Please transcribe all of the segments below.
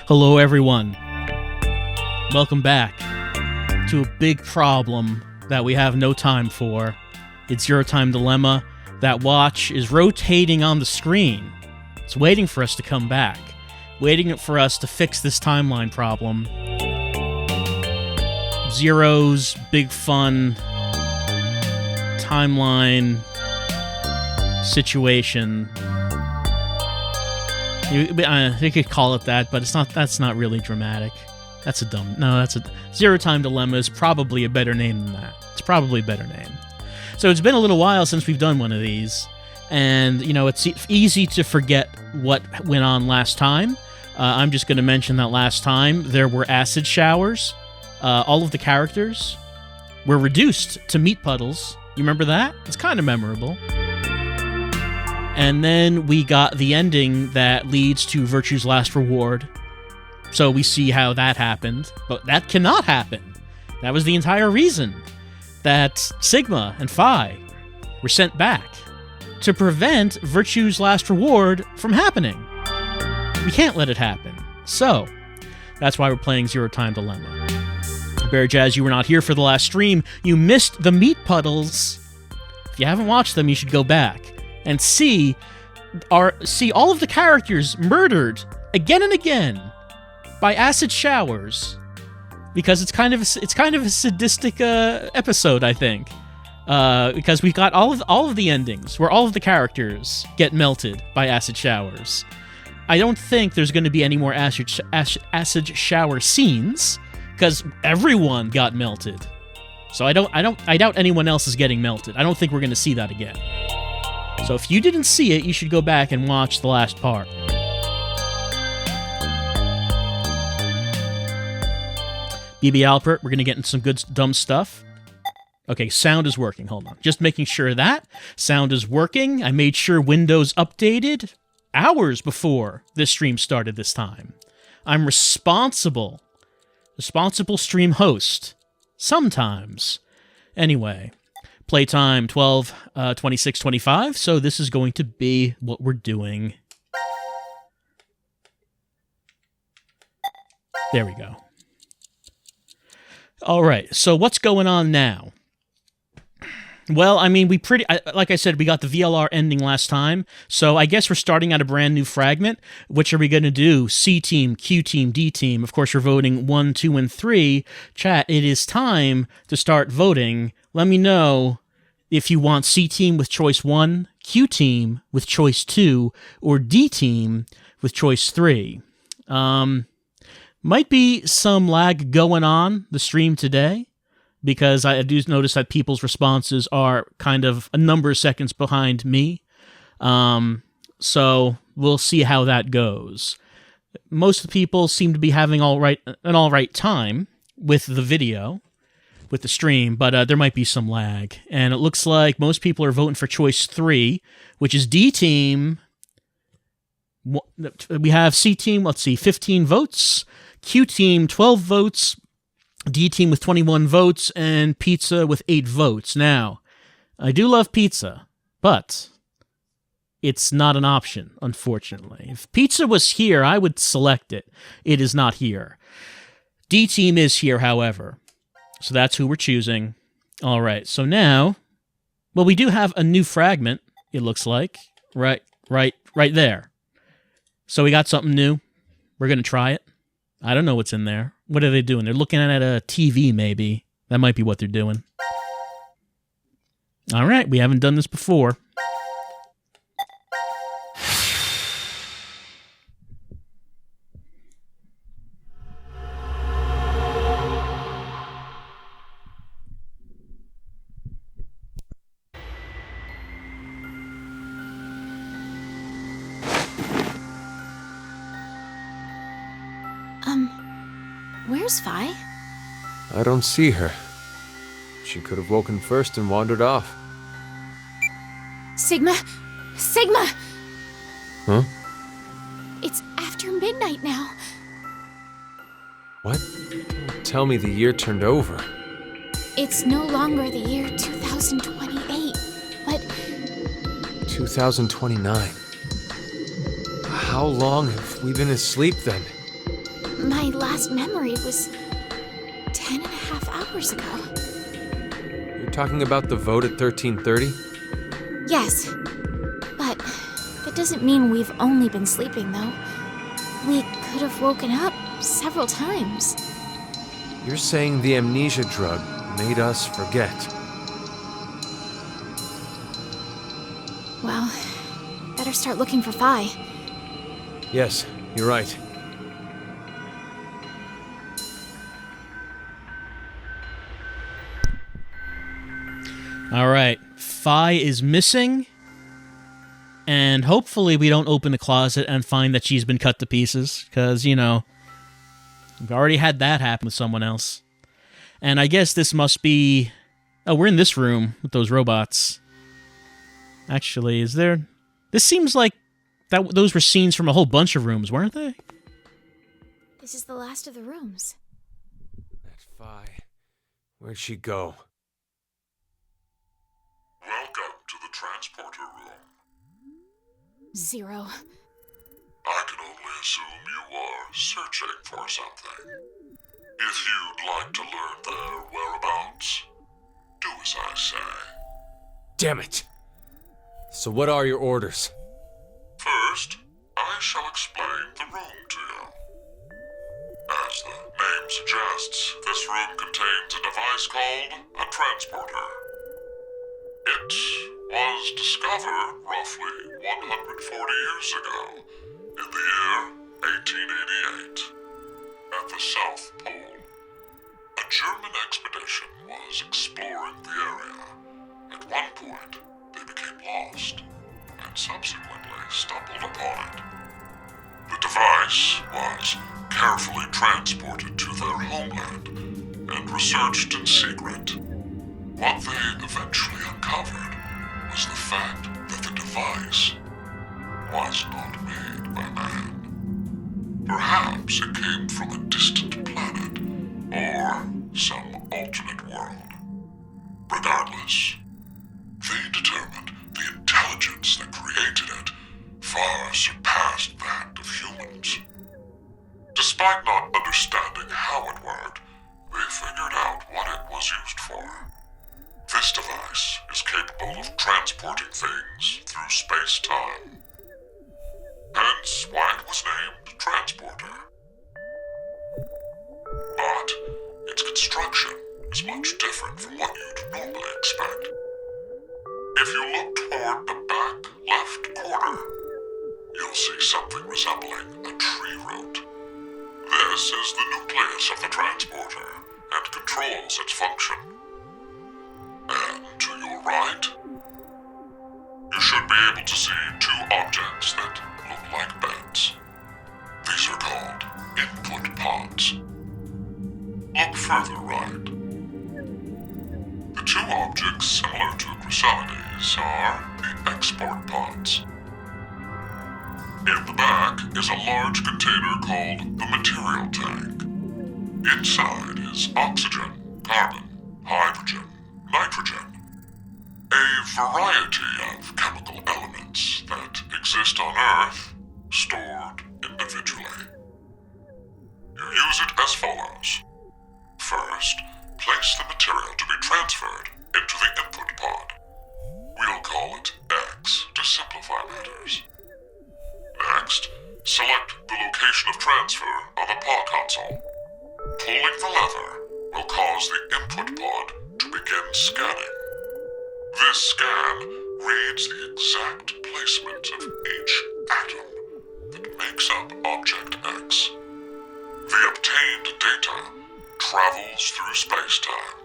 Hello, everyone. Welcome back to a big problem that we have no time for. It's Zero Time Dilemma. That watch is rotating on the screen. It's waiting for us to come back, waiting for us to fix this timeline problem. Zero's big fun timeline situation. You could call it that, but it's not. That's not really dramatic. That's a Zero Time Dilemma is probably a better name than that. It's probably a better name. So it's been a little while since we've done one of these, and it's easy to forget what went on last time. I'm just going to mention that last time there were acid showers. All of the characters were reduced to meat puddles. You remember that? It's kind of memorable. And then we got the ending that leads to Virtue's Last Reward. So we see how that happened. But that cannot happen. That was the entire reason that Sigma and Phi were sent back, to prevent Virtue's Last Reward from happening. We can't let it happen. So, that's why we're playing Zero Time Dilemma. Bear Jazz, you were not here for the last stream. You missed the meat puddles. If you haven't watched them, you should go back and see all of the characters murdered again and again by acid showers, because it's kind of a sadistic episode, I think, because we've got all of the endings where all of the characters get melted by acid showers. I don't think there's going to be any more acid shower scenes, because everyone got melted. So I doubt anyone else is getting melted. I don't think we're going to see that again. So if you didn't see it, you should go back and watch the last part. BB Alpert, we're going to get into some good dumb stuff. Okay, sound is working. Hold on. Just making sure that sound is working. I made sure Windows updated hours before this stream started this time. I'm responsible stream host. Sometimes. Anyway. Playtime 12, 26, 25, so this is going to be what we're doing. There we go. Alright, so what's going on now? Well, I mean, like I said, we got the VLR ending last time, so I guess we're starting at a brand new fragment. Which are we going to do? C team, Q team, D team. Of course, you're voting 1, 2, and 3. Chat, it is time to start voting. Let me know if you want C team with choice 1, Q team with choice 2, or D team with choice 3. Might be some lag going on the stream today, because I do notice that people's responses are kind of a number of seconds behind me. So we'll see how that goes. Most of the people seem to be having an all right time with the video, with the stream, but there might be some lag. And it looks like most people are voting for choice 3, which is D team. We have C team, 15 votes, Q team, 12 votes, D team with 21 votes, and pizza with 8 votes. Now, I do love pizza, but it's not an option, unfortunately. If pizza was here, I would select it. It is not here. D team is here, however. So that's who we're choosing. All right, so now, well, we do have a new fragment, it looks like. Right there. So we got something new. We're going to try it. I don't know what's in there. What are they doing? They're looking at a TV, maybe. That might be what they're doing. All right, we haven't done this before. Where's Phi? I don't see her. She could have woken first and wandered off. Sigma! Sigma! Huh? It's after midnight now. What? Tell me the year turned over. It's no longer the year 2028, but 2029. How long have we been asleep then? My last memory was 10 and a half hours ago. You're talking about the vote at 1330? Yes. But that doesn't mean we've only been sleeping, though. We could have woken up several times. You're saying the amnesia drug made us forget. Well, better start looking for Phi. Yes, you're right. All right. Phi is missing. And hopefully we don't open the closet and find that she's been cut to pieces. Because, we've already had that happen with someone else. And I guess this must be... Oh, we're in this room with those robots. Actually, is there... This seems like those were scenes from a whole bunch of rooms, weren't they? This is the last of the rooms. That Phi. Where'd she go? Welcome to the transporter room. Zero. I can only assume you are searching for something. If you'd like to learn their whereabouts, do as I say. Damn it! So what are your orders? First, I shall explain the room to you. As the name suggests, this room contains a device called a transporter. It was discovered roughly 140 years ago, in the year 1888, at the South Pole. A German expedition was exploring the area. At one point, they became lost, and subsequently stumbled upon it. The device was carefully transported to their homeland and researched in secret. What they eventually uncovered was the fact that the device was not made by man. Perhaps it came from a distant planet or some alternate world. Regardless, they determined the intelligence that created it far surpassed that of humans. Despite not understanding how it worked, they figured out what it was used for. This device is capable of transporting things through space-time. Hence why it was named Transporter. But its construction is much different from what you'd normally expect. If you look toward the back left corner, you'll see something resembling a tree root. This is the nucleus of the transporter and controls its function. And to your right, you should be able to see two objects that look like beds. These are called input pods. Look further right. The two objects similar to chrysalides are the export pods. In the back is a large container called the material tank. Inside is oxygen, carbon, hydrogen, nitrogen, a variety of chemical elements that exist on Earth, stored individually. You use it as follows. First, place the material to be transferred into the input pod. We'll call it X to simplify matters. Next, select the location of transfer on the pod console. Pulling the lever will cause the input pod to begin scanning. This scan reads the exact placement of each atom that makes up Object X. The obtained data travels through space-time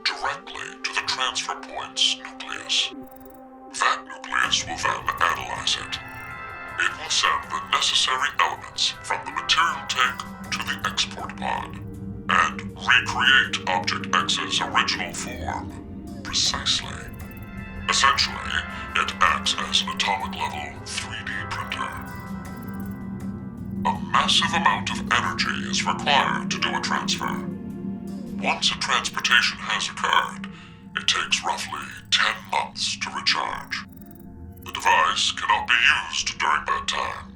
directly to the transfer point's nucleus. That nucleus will then analyze it. It will send the necessary elements from the material tank to the export pod and recreate Object X's original form precisely. Essentially, it acts as an atomic-level 3D printer. A massive amount of energy is required to do a transfer. Once a transportation has occurred, it takes roughly 10 months to recharge. The device cannot be used during that time.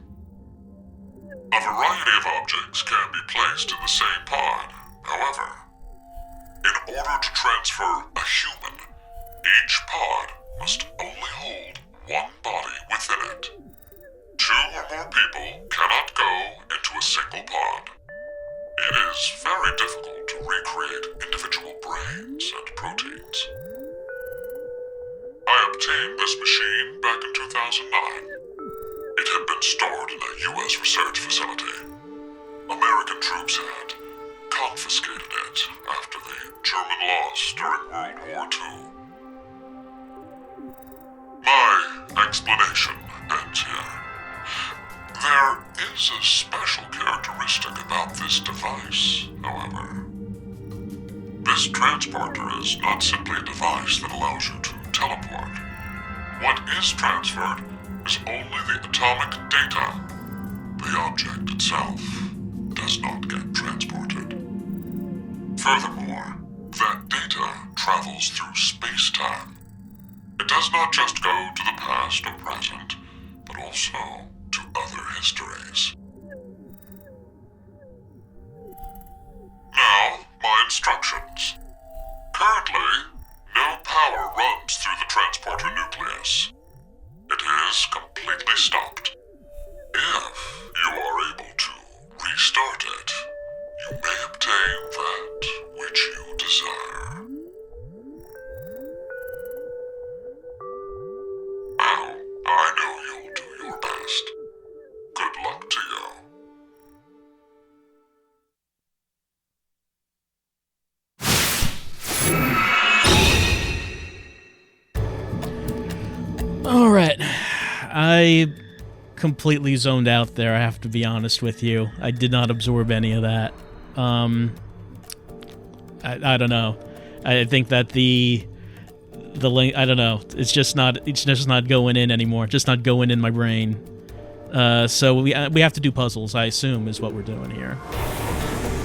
A variety of objects can be placed in the same pod. However, in order to transfer a human, each pod must only hold one body within it. 2 or more people cannot go into a single pod. It is very difficult to recreate individual brains and proteins. I obtained this machine back in 2009. It had been stored in a U.S. research facility. American troops had confiscated it after the German loss during World War II. My explanation ends here. There is a special characteristic about this device, however. This transporter is not simply a device that allows you to teleport. What is transferred is only the atomic data. The object itself does not get transported. Furthermore, that data travels through space-time. It does not just go to the past or present, but also to other histories. Now, my instructions. Currently, no power runs through the transporter nucleus. It is completely stopped. If you are able to restart it, you may obtain that which you desire. Well, I know you'll do your best. Good luck to you. All right. I completely zoned out there, I have to be honest with you. I did not absorb any of that. I don't know. I think that the link, I don't know. It's just not going in anymore. It's just not going in my brain. So we have to do puzzles, I assume, is what we're doing here.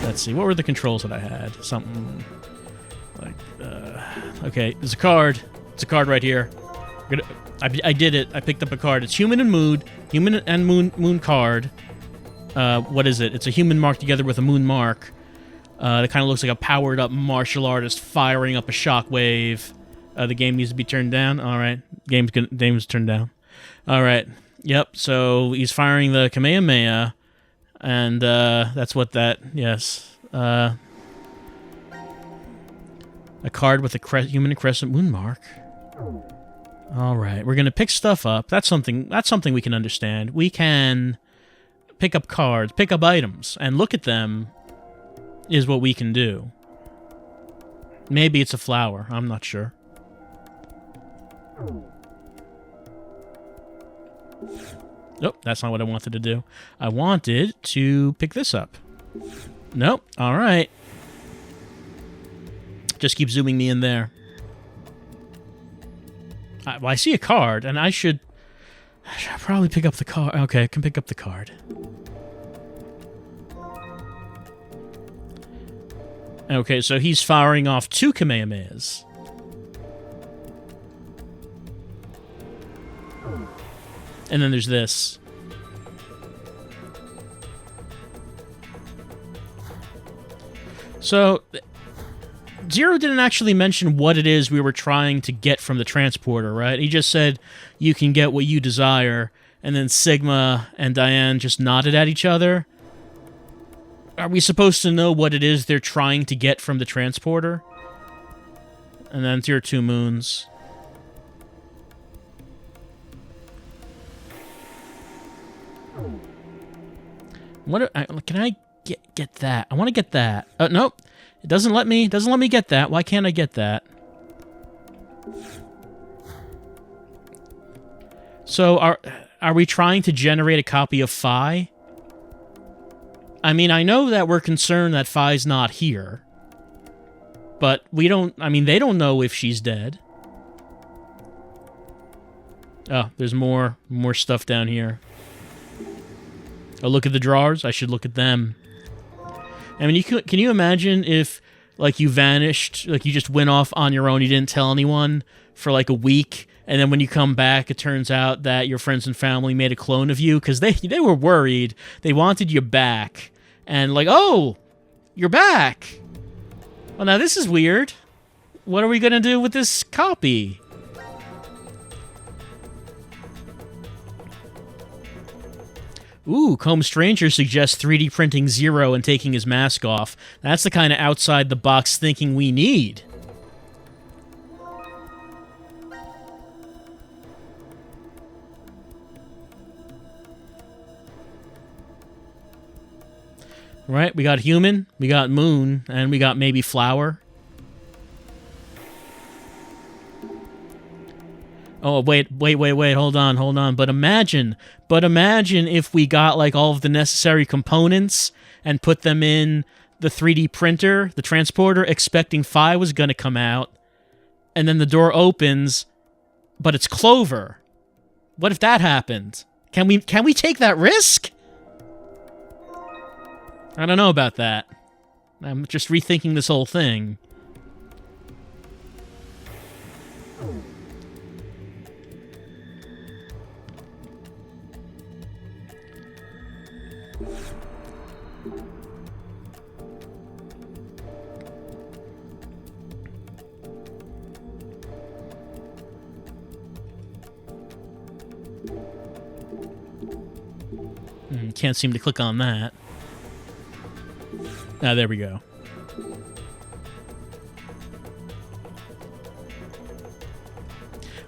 Let's see. What were the controls that I had? Something like okay, there's a card. It's a card right here. I did it. I picked up a card. It's human and moon card. What is it? It's a human mark together with a moon mark. That kind of looks like a powered-up martial artist firing up a shockwave. The game needs to be turned down. All right, game's turned down. All right. Yep. So he's firing the Kamehameha, and that's what that. Yes. A card with a human and crescent moon mark. All right, we're gonna pick stuff up. That's something we can understand. We can pick up cards, pick up items, and look at them. Is what we can do. Maybe it's a flower. I'm not sure. Nope, that's not what I wanted to do. I wanted to pick this up. Nope. All right. Just keep zooming me in there. Well, I see a card, and I should probably pick up the card. Okay, I can pick up the card. Okay, so he's firing off 2 Kamehamehas. And then there's this. So Zero didn't actually mention what it is we were trying to get from the transporter, right? He just said, you can get what you desire, and then Sigma and Diane just nodded at each other. Are we supposed to know what it is they're trying to get from the transporter? And then tier 2 moons. What can I get that? I want to get that. Nope. It doesn't let me get that. Why can't I get that? So are we trying to generate a copy of Phi? I mean, I know that we're concerned that Phi's not here. But we don't, I mean, they don't know if she's dead. Oh, there's more stuff down here. Oh, look at the drawers. I should look at them. I mean, can you imagine if, like, you vanished, like, you just went off on your own, you didn't tell anyone for, like, a week, And then when you come back, it turns out that your friends and family made a clone of you because they were worried. They wanted you back. And like, oh, you're back. Well, now this is weird. What are we going to do with this copy? Ooh, Combe Stranger suggests 3D printing Zero and taking his mask off. That's the kind of outside-the-box thinking we need. Right, we got human, we got moon, and we got maybe flower. Oh, wait, hold on. But imagine if we got, like, all of the necessary components and put them in the 3D printer, the transporter, expecting Phi was going to come out, and then the door opens, but it's Clover. What if that happened? Can we take that risk? I don't know about that. I'm just rethinking this whole thing. Can't seem to click on that. Ah, there we go.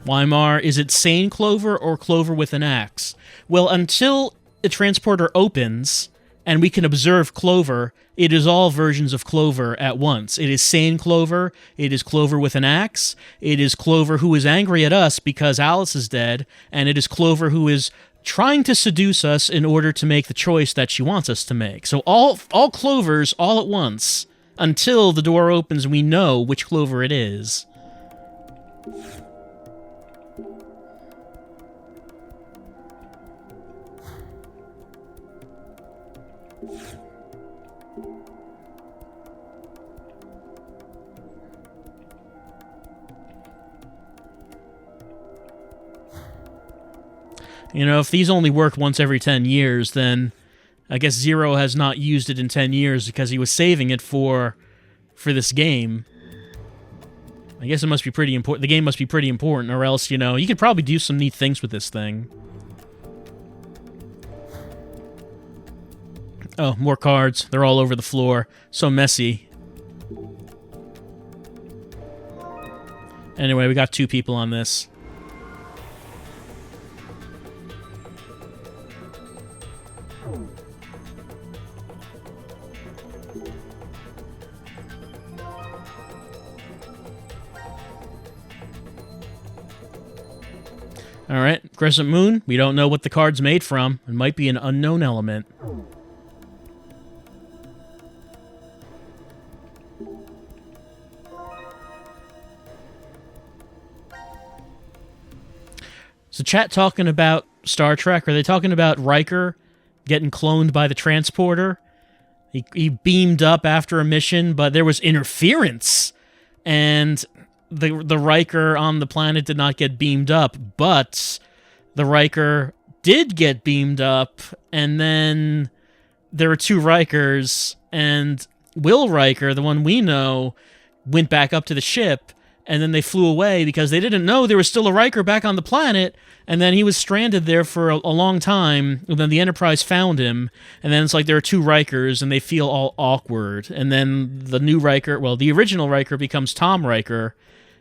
Weimar, is it sane Clover or Clover with an axe? Well, until the transporter opens and we can observe Clover, it is all versions of Clover at once. It is sane Clover, it is Clover with an axe, it is Clover who is angry at us because Alice is dead, and it is Clover who is trying to seduce us in order to make the choice that she wants us to make. So all Clovers all at once, until the door opens and we know which Clover it is. You know, if these only worked once every 10 years, then I guess Zero has not used it in 10 years because he was saving it for this game. I guess it must be pretty important. The game must be pretty important, or else, you know, you could probably do some neat things with this thing. Oh, more cards. They're all over the floor. So messy. Anyway, we got 2 people on this. Alright, Crescent Moon. We don't know what the card's made from. It might be an unknown element. So chat talking about Star Trek. Are they talking about Riker getting cloned by the transporter? He beamed up after a mission, but there was interference. And the Riker on the planet did not get beamed up, but the Riker did get beamed up, and then there were 2 Rikers, and Will Riker, the one we know, went back up to the ship, and then they flew away because they didn't know there was still a Riker back on the planet, and then he was stranded there for a long time, and then the Enterprise found him, and then it's like there are 2 Rikers, and they feel all awkward, and then the new Riker, well, the original Riker becomes Tom Riker,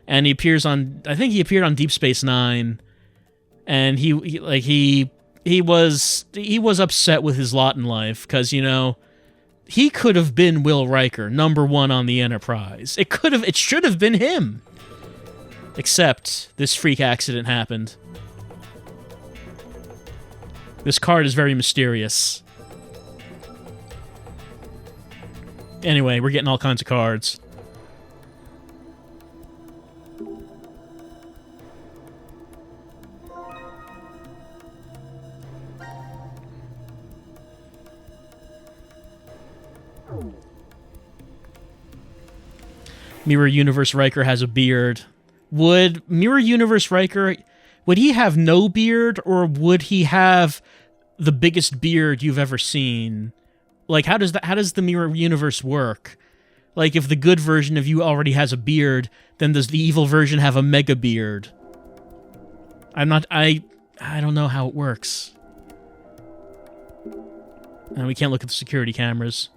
and he appears on, I think he appeared on Deep Space Nine, and he was upset with his lot in life, because, you know, he could have been Will Riker, #1 on the Enterprise. It should have been him. Except this freak accident happened. This card is very mysterious. Anyway, we're getting all kinds of cards. Mirror Universe Riker has a beard. Would Mirror Universe Riker Would he have no beard, or would he have the biggest beard you've ever seen? Like, how does the mirror universe work? Like, if the good version of you already has a beard, then does the evil version have a mega beard? I don't know how it works. And we can't look at the security cameras.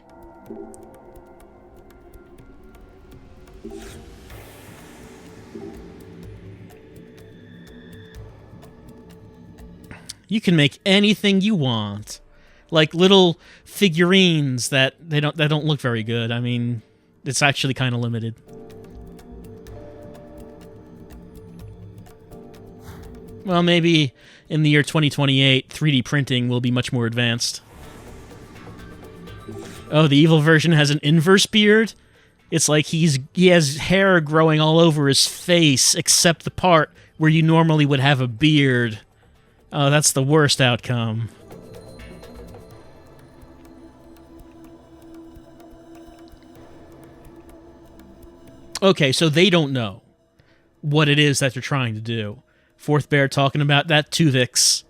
You can make anything you want. Like little figurines that don't look very good. I mean, it's actually kind of limited. Well, maybe in the year 2028, 3D printing will be much more advanced. Oh, the evil version has an inverse beard? It's like he has hair growing all over his face, except the part where you normally would have a beard. Oh, that's the worst outcome. Okay, so they don't know what it is that they're trying to do. Fourth Bear talking about that Tuvix.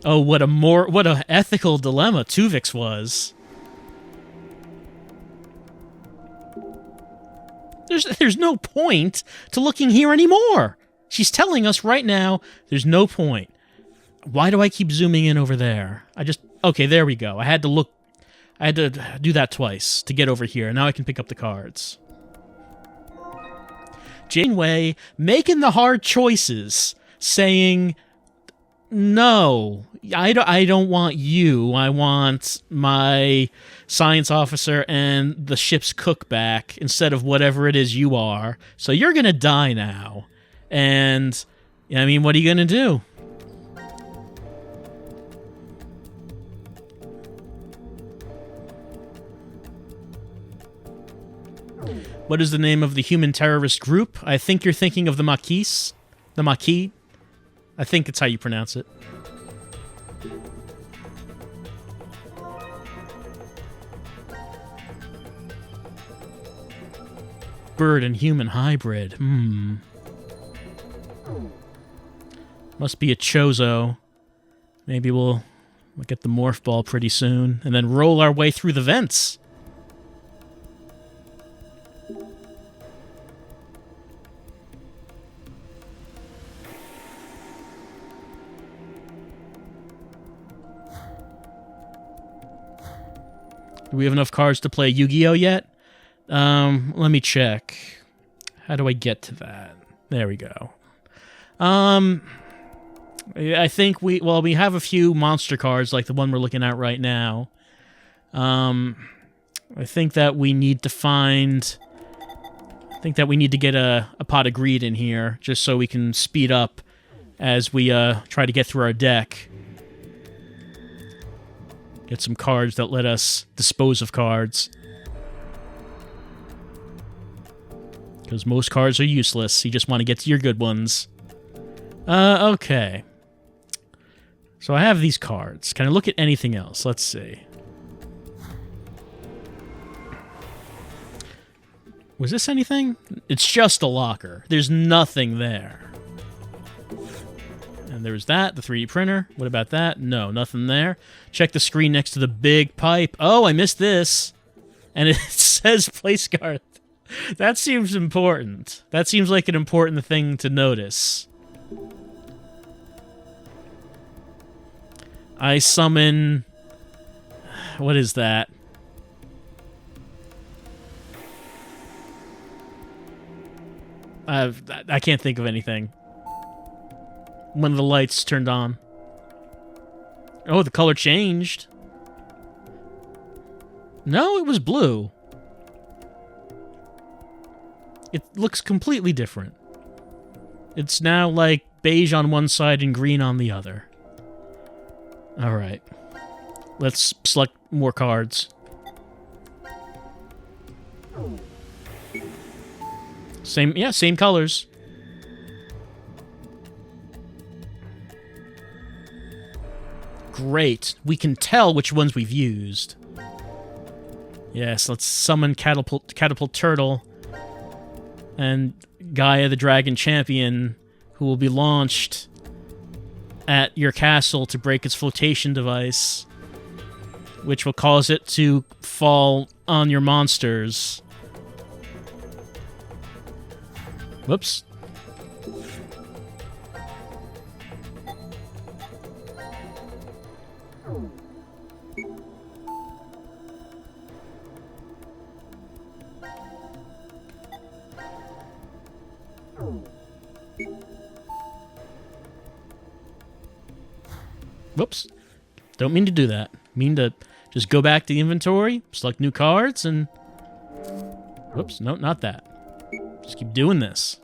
Oh, what a ethical dilemma Tuvix was. There's no point to looking here anymore. She's telling us right now there's no point. Why do I keep zooming in over there? Okay, there we go. I had to do that twice to get over here. Now I can pick up the cards. Janeway making the hard choices, saying, no, I don't want you. I want my science officer and the ship's cook back instead of whatever it is you are. So you're going to die now. And, I mean, what are you going to do? What is the name of the human terrorist group? I think you're thinking of the Maquis. The Maquis. I think it's how you pronounce it. Bird and human hybrid. Must be a Chozo. Maybe we'll get the morph ball pretty soon, and then roll our way through the vents. Do we have enough cards to play Yu-Gi-Oh yet? Let me check. How do I get to that? There we go. I think we have a few monster cards like the one we're looking at right now. I think that we need to get a pot of greed in here just so we can speed up as we try to get through our deck. Get some cards that let us dispose of cards. Because most cards are useless. You just want to get to your good ones. Okay. So I have these cards. Can I look at anything else? Let's see. Was this anything? It's just a locker. There's nothing there. And there's that, the 3D printer. What about that? No, nothing there. Check the screen next to the big pipe. Oh, I missed this. And it says place card. That seems important. That seems like an important thing to notice. I summon... What is that? I can't think of anything. When the lights turned on. Oh, the color changed. No, it was blue. It looks completely different. It's now like beige on one side and green on the other. Alright. Let's select more cards. Same colors. Great. We can tell which ones we've used. Yes, let's summon Catapult Turtle and Gaia the Dragon Champion, who will be launched at your castle to break its flotation device, which will cause it to fall on your monsters. Whoops. Whoops. Don't mean to do that. Mean to just go back to the inventory, select new cards, and... Whoops, no, not that. Just keep doing this.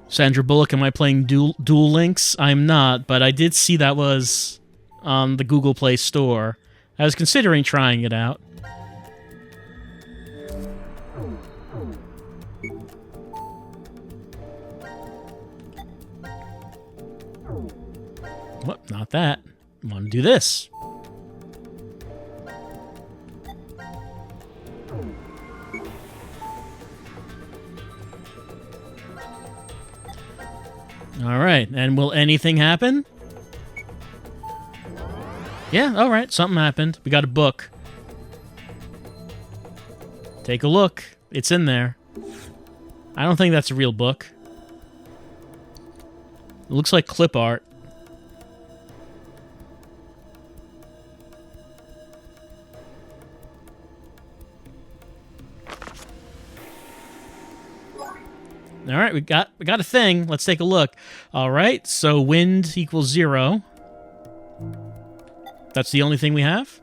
Sandra Bullock, am I playing Duel Links? I'm not, but I did see that was on the Google Play Store. I was considering trying it out. What? Not that. I want to do this. Alright, and will anything happen? Yeah, alright, something happened. We got a book. Take a look. It's in there. I don't think that's a real book. It looks like clip art. All right, we got a thing. Let's take a look. All right, so wind equals 0. That's the only thing we have?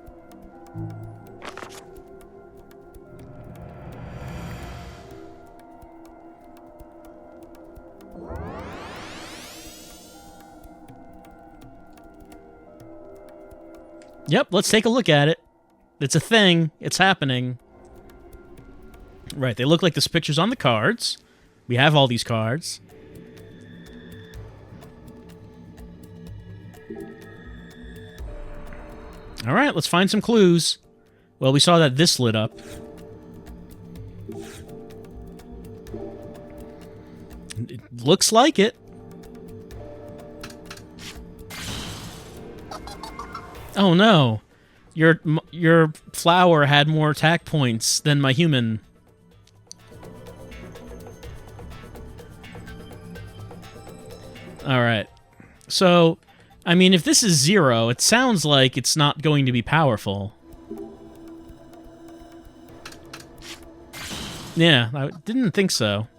Yep, let's take a look at it. It's a thing. It's happening. Right, they look like the pictures on the cards. We have all these cards. All right, let's find some clues. Well, we saw that this lit up. It looks like it. Oh no. Your flower had more attack points than my human. All right. So, I mean, if this is 0, it sounds like it's not going to be powerful. Yeah, I didn't think so.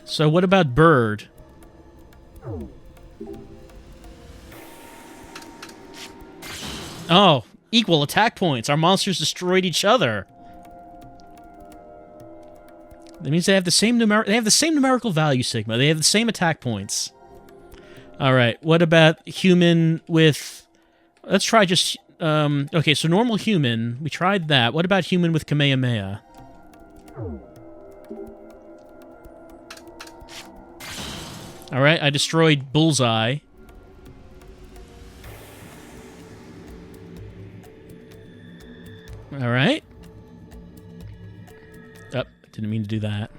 So what about bird? Oh, equal attack points. Our monsters destroyed each other. That means they have the same numerical value, Sigma. They have the same attack points. All right. What about human with... Let's try just... okay, so normal human. We tried that. What about human with Kamehameha? All right. I destroyed Bullseye. All right. Didn't mean to do that.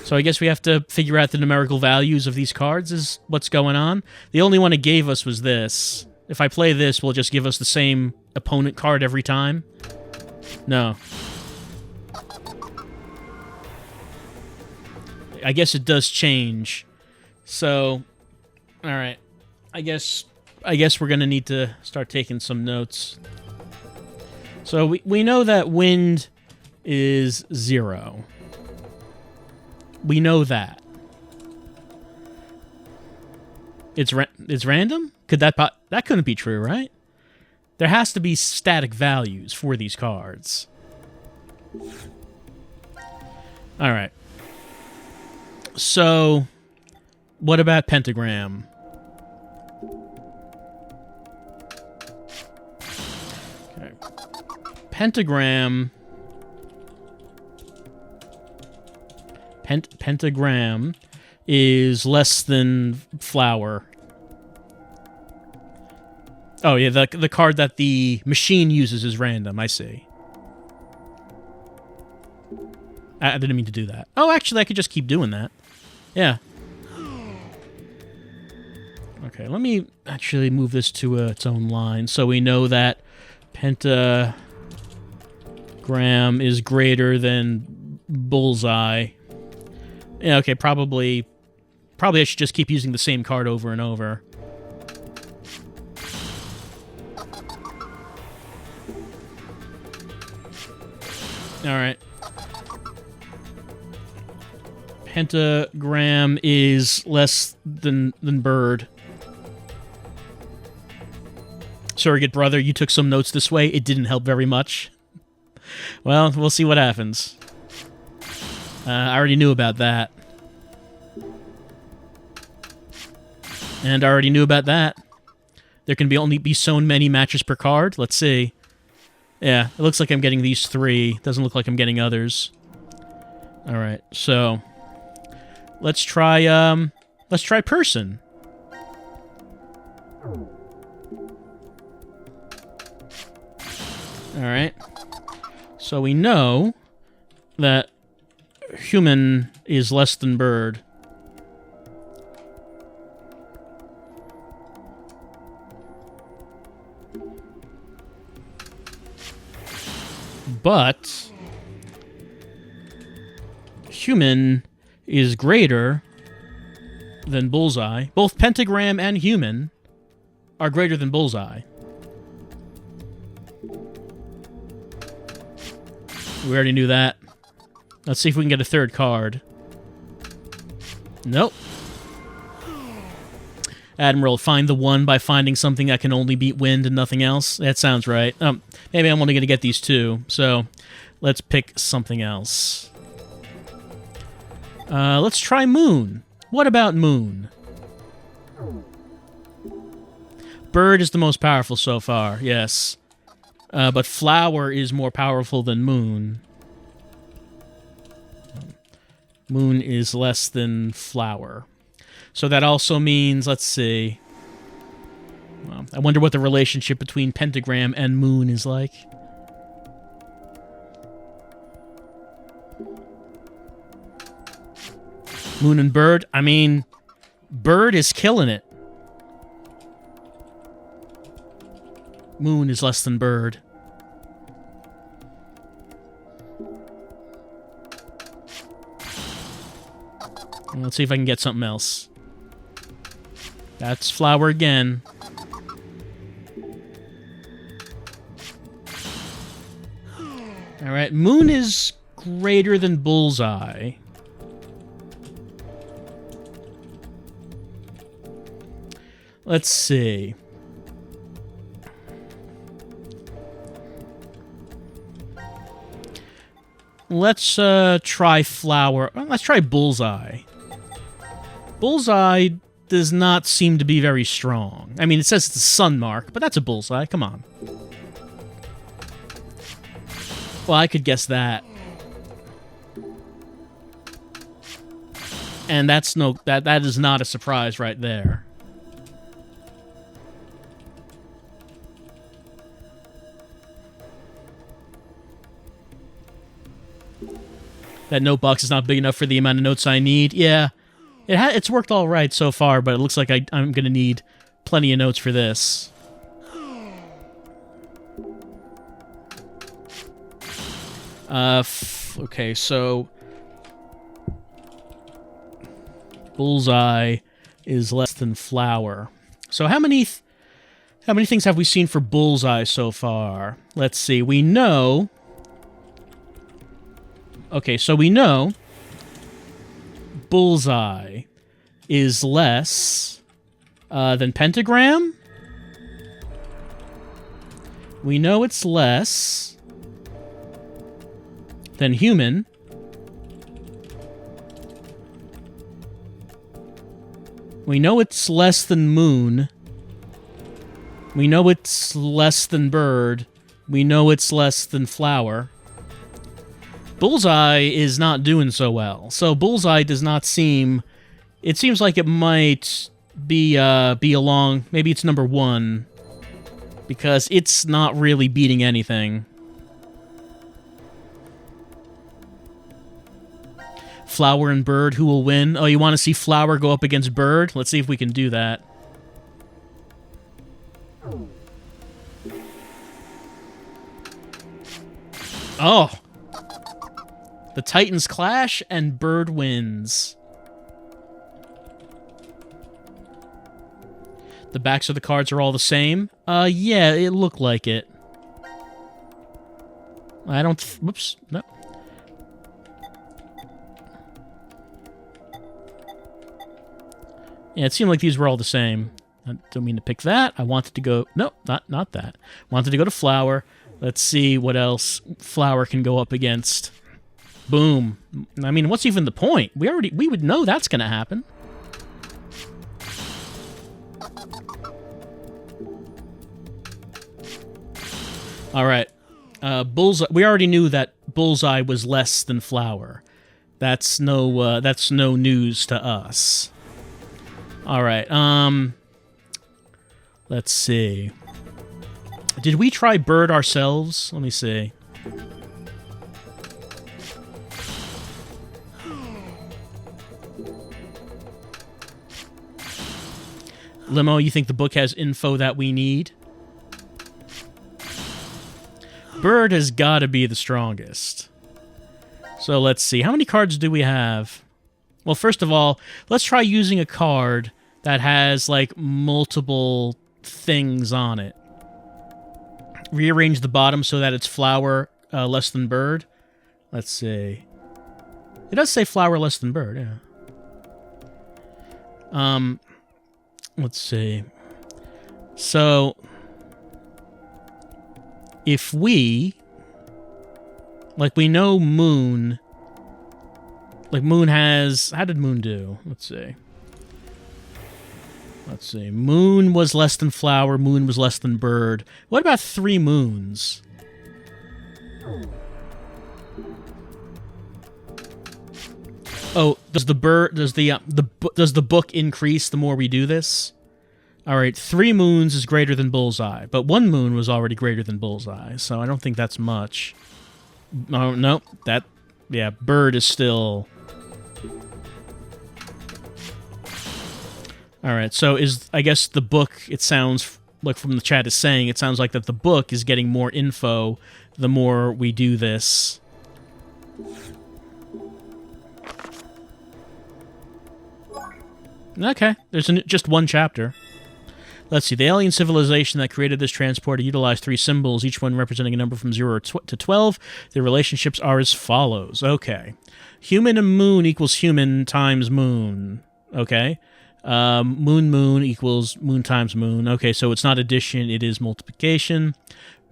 So I guess we have to figure out the numerical values of these cards is what's going on. The only one it gave us was this. If I play this, will it just give us the same opponent card every time? No. I guess it does change. So, all right. I guess we're going to need to start taking some notes. So we know that wind is 0. We know that. It's random? Could that couldn't be true, right? There has to be static values for these cards. All right. So, what about pentagram? Okay. Pentagram Pentagram is less than flower. Oh, yeah, the card that the machine uses is random, I see. I didn't mean to do that. Oh, actually, I could just keep doing that. Yeah. Okay, let me actually move this to its own line so we know that pentagram is greater than bullseye. Yeah, okay, probably I should just keep using the same card over and over. Alright. Pentagram is less than bird. Surrogate brother, you took some notes this way. It didn't help very much. Well, we'll see what happens. I already knew about that. And I already knew about that. There can only be so many matches per card. Let's see. Yeah, it looks like I'm getting these 3. Doesn't look like I'm getting others. Alright, so... Let's try person. Alright. So we know that human is less than bird. But human is greater than bullseye. Both pentagram and human are greater than bullseye. We already knew that. Let's see if we can get a third card. Nope. Admiral, find the one by finding something that can only beat wind and nothing else. That sounds right. Maybe I'm only going to get these 2, so let's pick something else. Let's try moon. What about moon? Bird is the most powerful so far, yes. But flower is more powerful than moon. Moon is less than flower. So that also means, let's see. Well, I wonder what the relationship between pentagram and moon is like. Moon and bird? I mean, bird is killing it. Moon is less than bird. Let's see if I can get something else. That's flower again. Alright, moon is greater than bullseye. Let's see. Let's try flower. Let's try bullseye. Bullseye does not seem to be very strong. I mean, it says it's a sun mark, but that's a bullseye. Come on. Well, I could guess that. And that's that is not a surprise right there. That note box is not big enough for the amount of notes I need. Yeah, it's worked all right so far, but it looks like I'm going to need plenty of notes for this. Okay, so bullseye is less than flower. So how many things have we seen for bullseye so far? Let's see. We know. Okay, so we know bullseye is less than pentagram. We know it's less than human. We know it's less than moon. We know it's less than bird. We know it's less than flower. Bullseye is not doing so well. So Bullseye does not seem... It seems like it might be along... Maybe it's number 1. Because it's not really beating anything. Flower and Bird, who will win? Oh, you want to see Flower go up against Bird? Let's see if we can do that. Oh! The Titans clash, and Bird wins. The backs of the cards are all the same? Yeah, it looked like it. I don't... Whoops, no. Yeah, it seemed like these were all the same. I don't mean to pick that. I wanted to go... No, not that. Wanted to go to Flower. Let's see what else Flower can go up against. Boom. I mean, what's even the point? We would know that's going to happen. All right. Bullseye. We already knew that Bullseye was less than Flower. That's no news to us. All right. Let's see. Did we try Bird ourselves? Let me see. Limo, you think the book has info that we need? Bird has got to be the strongest. So let's see. How many cards do we have? Well, first of all, let's try using a card that has, like, multiple things on it. Rearrange the bottom so that it's Flower less than Bird. Let's see. It does say Flower less than Bird, yeah. Let's see. So, if we... Like, we know Moon... Like, Moon has... How did Moon do? Let's see. Let's see. Moon was less than Flower. Moon was less than Bird. What about 3 moons? Oh, does the bird... Does the book increase the more we do this? All right, 3 moons is greater than Bullseye, but 1 moon was already greater than Bullseye, so I don't think that's much. Oh, no, that... Yeah, Bird is still... Alright, so I guess the book, it sounds like from the chat is saying, it sounds like that the book is getting more info the more we do this. Okay, there's just 1 chapter. Let's see, the alien civilization that created this transporter utilized 3 symbols, each one representing a number from 0 to 12. Their relationships are as follows. Okay. Human and moon equals human times moon. Okay. Moon equals moon times moon. Okay, so it's not addition, it is multiplication.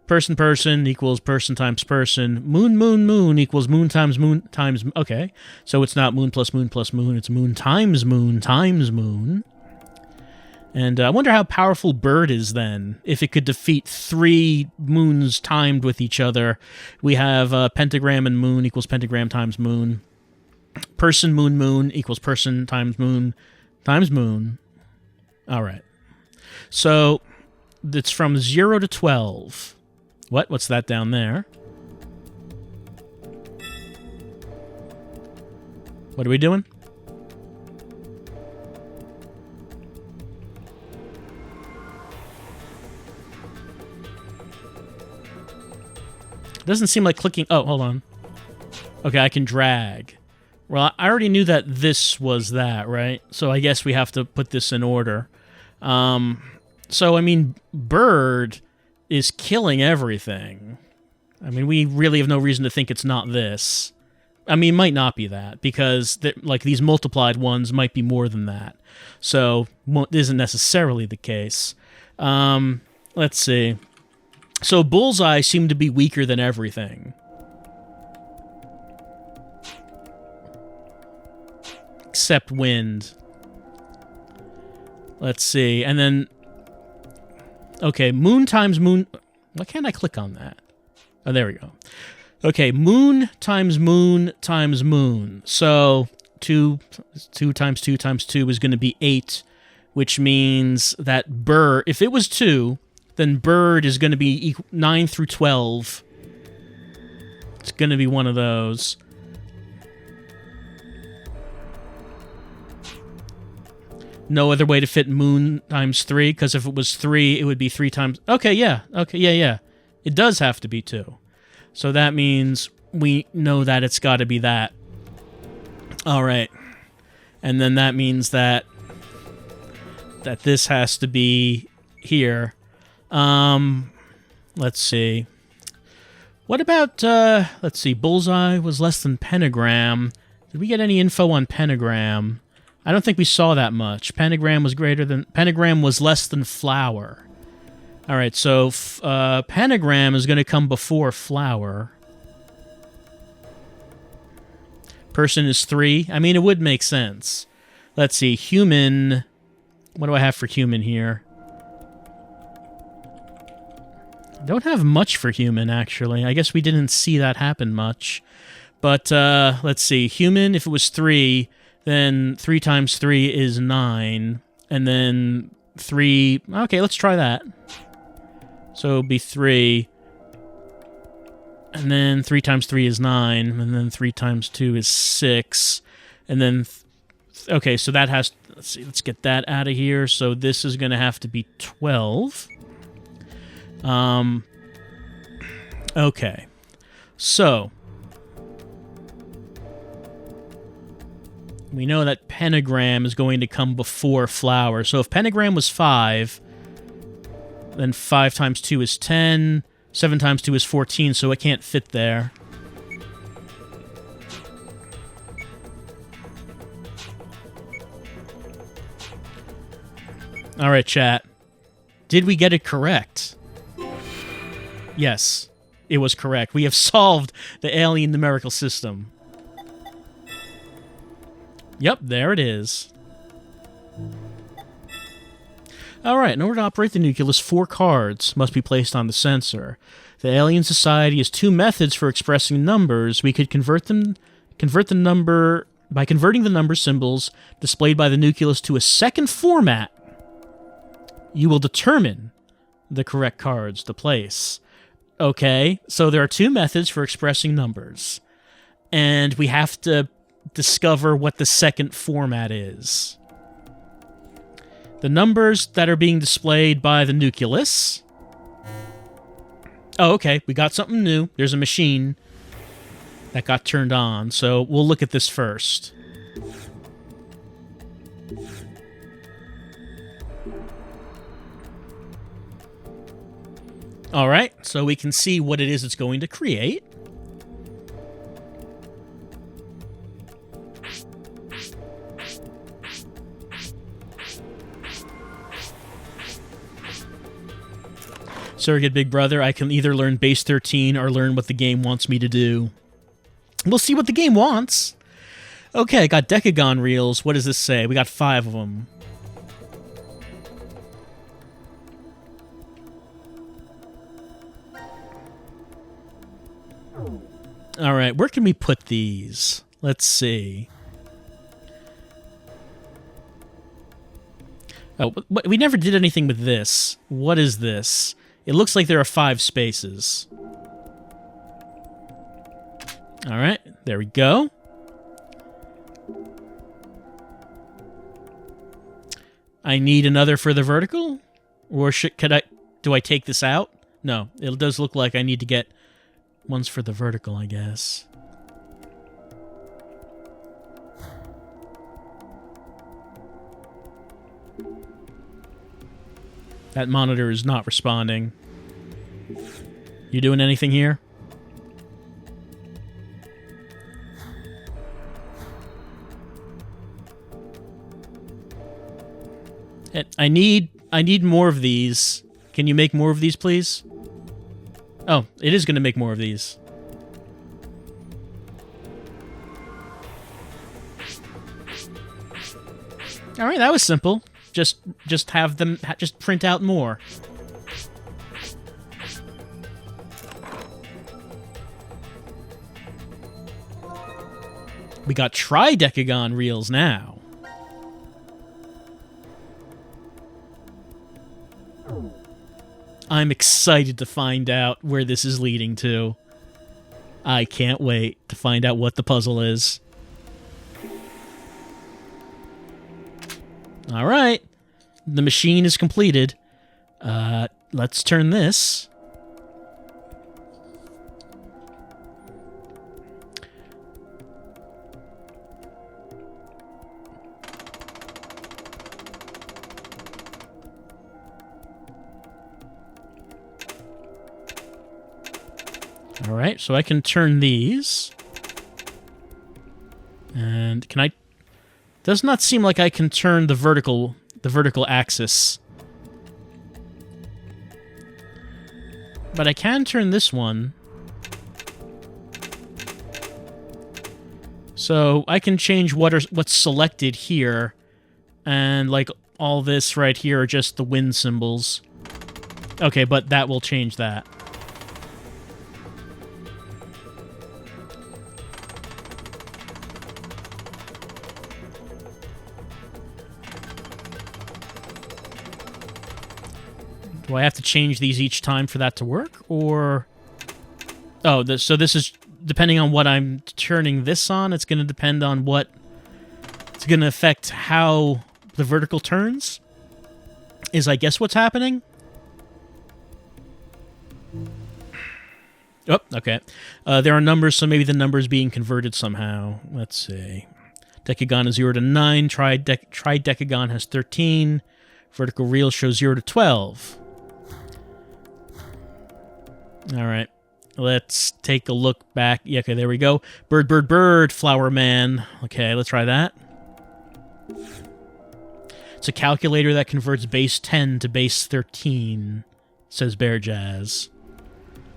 Person equals person times person. Moon equals moon times moon times... Okay, so it's not moon plus moon plus moon, it's moon times moon times moon. And I wonder how powerful Bird is then, if it could defeat 3 moons timed with each other. We have pentagram and moon equals pentagram times moon. Person moon equals person times moon. Times moon. All right. So, it's from 0 to 12. What's that down there? What are we doing? Doesn't seem like clicking... Oh, hold on. Okay, I can drag. Well, I already knew that this was that, right? So I guess we have to put this in order. So, I mean, Bird is killing everything. I mean, we really have no reason to think it's not this. I mean, it might not be that, because like these multiplied ones might be more than that. So, it isn't necessarily the case. Let's see. So, Bullseye seemed to be weaker than everything. Except wind. Let's see. And then... Okay, moon times moon... Why can't I click on that? Oh, there we go. Okay, moon times moon times moon. So 2 times 2 times 2 is going to be 8, which means that bird, if it was 2, then bird is going to be 9 through 12. It's going to be one of those. No other way to fit moon times 3, because if it was 3, it would be 3 times... Okay, yeah. It does have to be 2. So that means we know that it's got to be that. All right. And then that means that this has to be here. Let's see. What about, let's see, bullseye was less than pentagram. Did we get any info on pentagram? I don't think we saw that much. Pentagram was less than flower. All right, so pentagram is going to come before flower. Person is 3. I mean, it would make sense. Let's see, human. What do I have for human here? I don't have much for human, actually. I guess we didn't see that happen much. But let's see, human, if it was 3, then 3 times 3 is 9. And then 3... Okay, let's try that. So it'll be 3. And then 3 times 3 is 9. And then 3 times 2 is 6. And then... Okay, so that has... Let's see, let's get that out of here. So this is going to have to be 12. Okay. So... we know that pentagram is going to come before flower. So if pentagram was 5, then 5 times 2 is 10, 7 times 2 is 14, so it can't fit there. All right, chat. Did we get it correct? Yes, it was correct. We have solved the alien numerical system. Yep, there it is. Alright, in order to operate the nucleus, 4 cards must be placed on the sensor. The alien society has 2 methods for expressing numbers. We could convert the number by converting the number symbols displayed by the nucleus to a second format. You will determine the correct cards to place. Okay, so there are 2 methods for expressing numbers. And we have to discover what the second format is. The numbers that are being displayed by the nucleus. Oh, okay, we got something new. There's a machine that got turned on, so we'll look at this first. Alright, so we can see what it is it's going to create. Surrogate Big Brother, I can either learn base 13 or learn what the game wants me to do. We'll see what the game wants. Okay, I got decagon reels. What does this say? We got 5 of them. Alright, where can we put these? Let's see. Oh, we never did anything with this. What is this? It looks like there are 5 spaces. Alright, there we go. I need another for the vertical? Or do I take this out? No, it does look like I need to get ones for the vertical, I guess. That monitor is not responding. You doing anything here? I need more of these. Can you make more of these, please? Oh, it is going to make more of these. All right, that was simple. Just have them just print out more. We got tridecagon reels now. I'm excited to find out where this is leading to. I can't wait to find out what the puzzle is. All right. The machine is completed. Let's turn this. All right, so I can turn these. And can I... Does not seem like I can turn the vertical axis. But I can turn this one. So I can change what's selected here. And like all this right here are just the wind symbols. Okay, but that will change that. Do I have to change these each time for that to work, or... Oh, so this is... Depending on what I'm turning this on, it's going to depend on what... It's going to affect how the vertical turns? Is, I guess, what's happening? Oh, okay. There are numbers, so maybe the number's being converted somehow. Let's see. Decagon is 0 to 9. Tridecagon has 13. Vertical reel shows 0 to 12. All right, let's take a look back. Yeah, okay, there we go. Bird, bird, bird, flower man. Okay, let's try that. It's a calculator that converts base 10 to base 13, says Bear Jazz.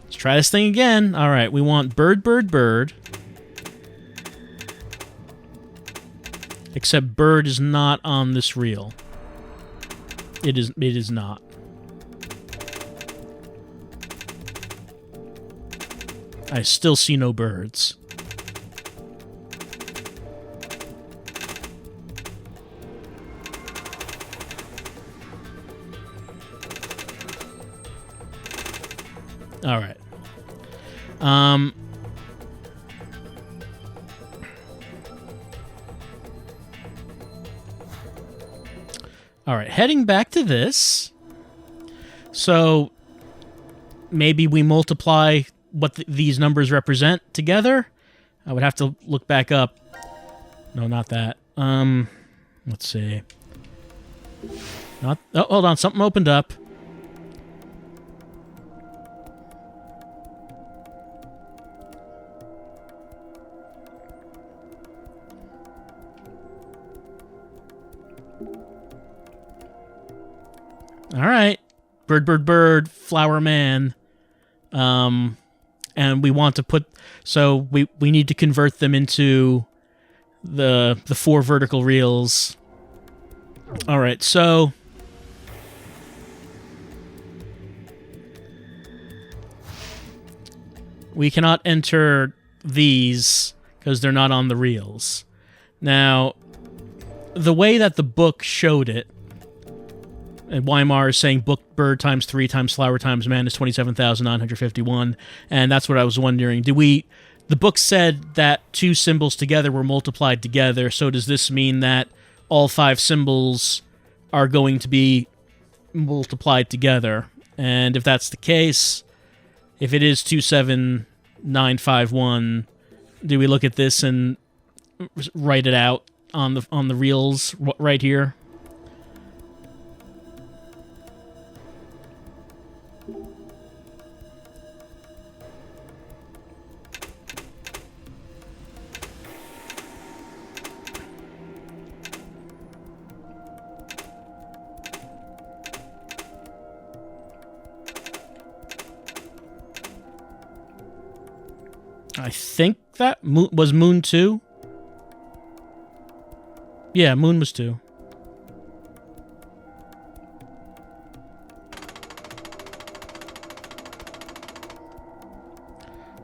Let's try this thing again. All right, we want bird, bird, bird. Except bird is not on this reel. It is not. I still see no birds. All right. All right, heading back to this. So maybe we multiply what these numbers represent together. I would have to look back up. No, not that. Let's see. Not. Oh, hold on. Something opened up. All right. Bird, bird, bird, flower man. And we want to put, so we need to convert them into the 4 vertical reels. All right, so we cannot enter these because they're not on the reels. Now, the way that the book showed it, and Weimar is saying book bird times 3 times flower times man is 27,951, and that's what I was wondering. The book said that 2 symbols together were multiplied together, so does this mean that all 5 symbols are going to be multiplied together? And if that's the case, if it is 27951, do we look at this and write it out on the reels right here? I think that was Moon 2. Yeah, Moon was 2.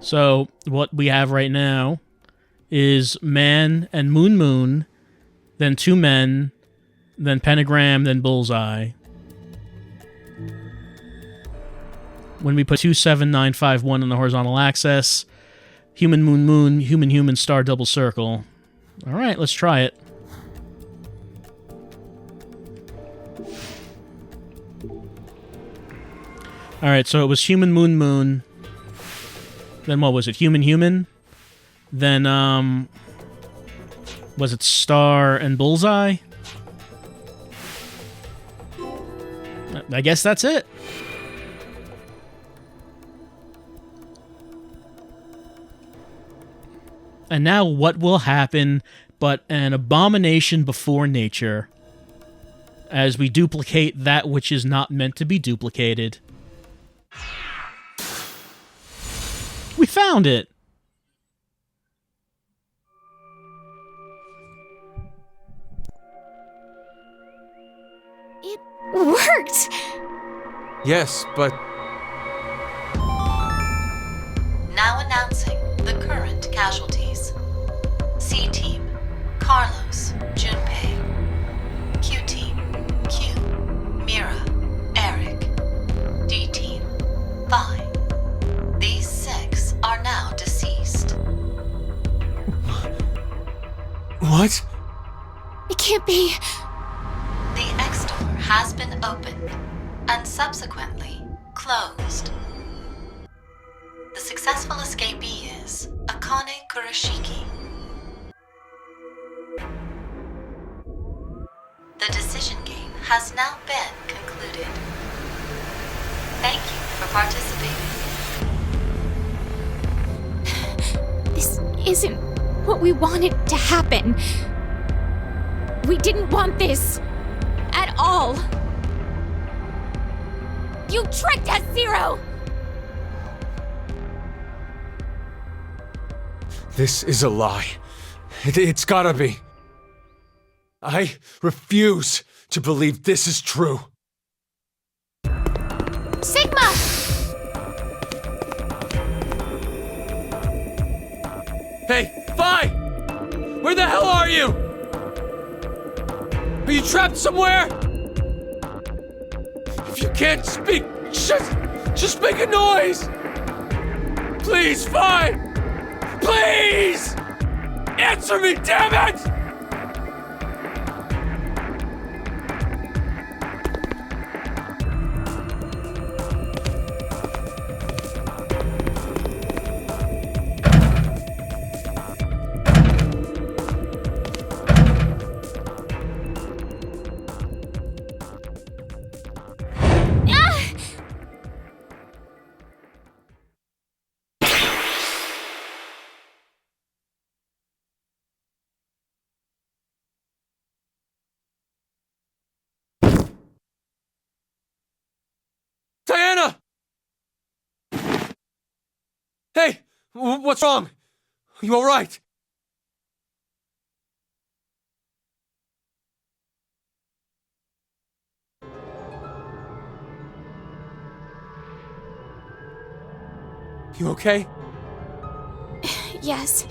So what we have right now is Man and Moon Moon, then two men, then Pentagram, then Bullseye. When we put 27951 on the horizontal axis, Human Moon Moon, Human Human Star double circle. All right, let's try it. All right, so it was Human Moon Moon. Then what was it? Human Human. Then was it Star and Bullseye? I guess that's it. And now what will happen but an abomination before nature as we duplicate that which is not meant to be duplicated. We found it! It worked! Yes, but Now announcing the current casualties. C-Team, Carlos, Junpei. Q-Team, Q, Mira, Eric. D-Team, Vi. These 6 are now deceased. what? It can't be. The X-Door has been opened and subsequently closed. The successful escapee is Akane Kurashiki. The decision game has now been concluded. Thank you for participating. This isn't what we wanted to happen. We didn't want this. At all. You tricked us, Zero! This is a lie. It's gotta be. I refuse to believe this is true. Sigma! Hey, Vi! Where the hell are you? Are you trapped somewhere? If you can't speak, just make a noise! Please, Vi! Please! Answer me, damn it! Diana! Hey! What's wrong? You alright? You okay? Yes.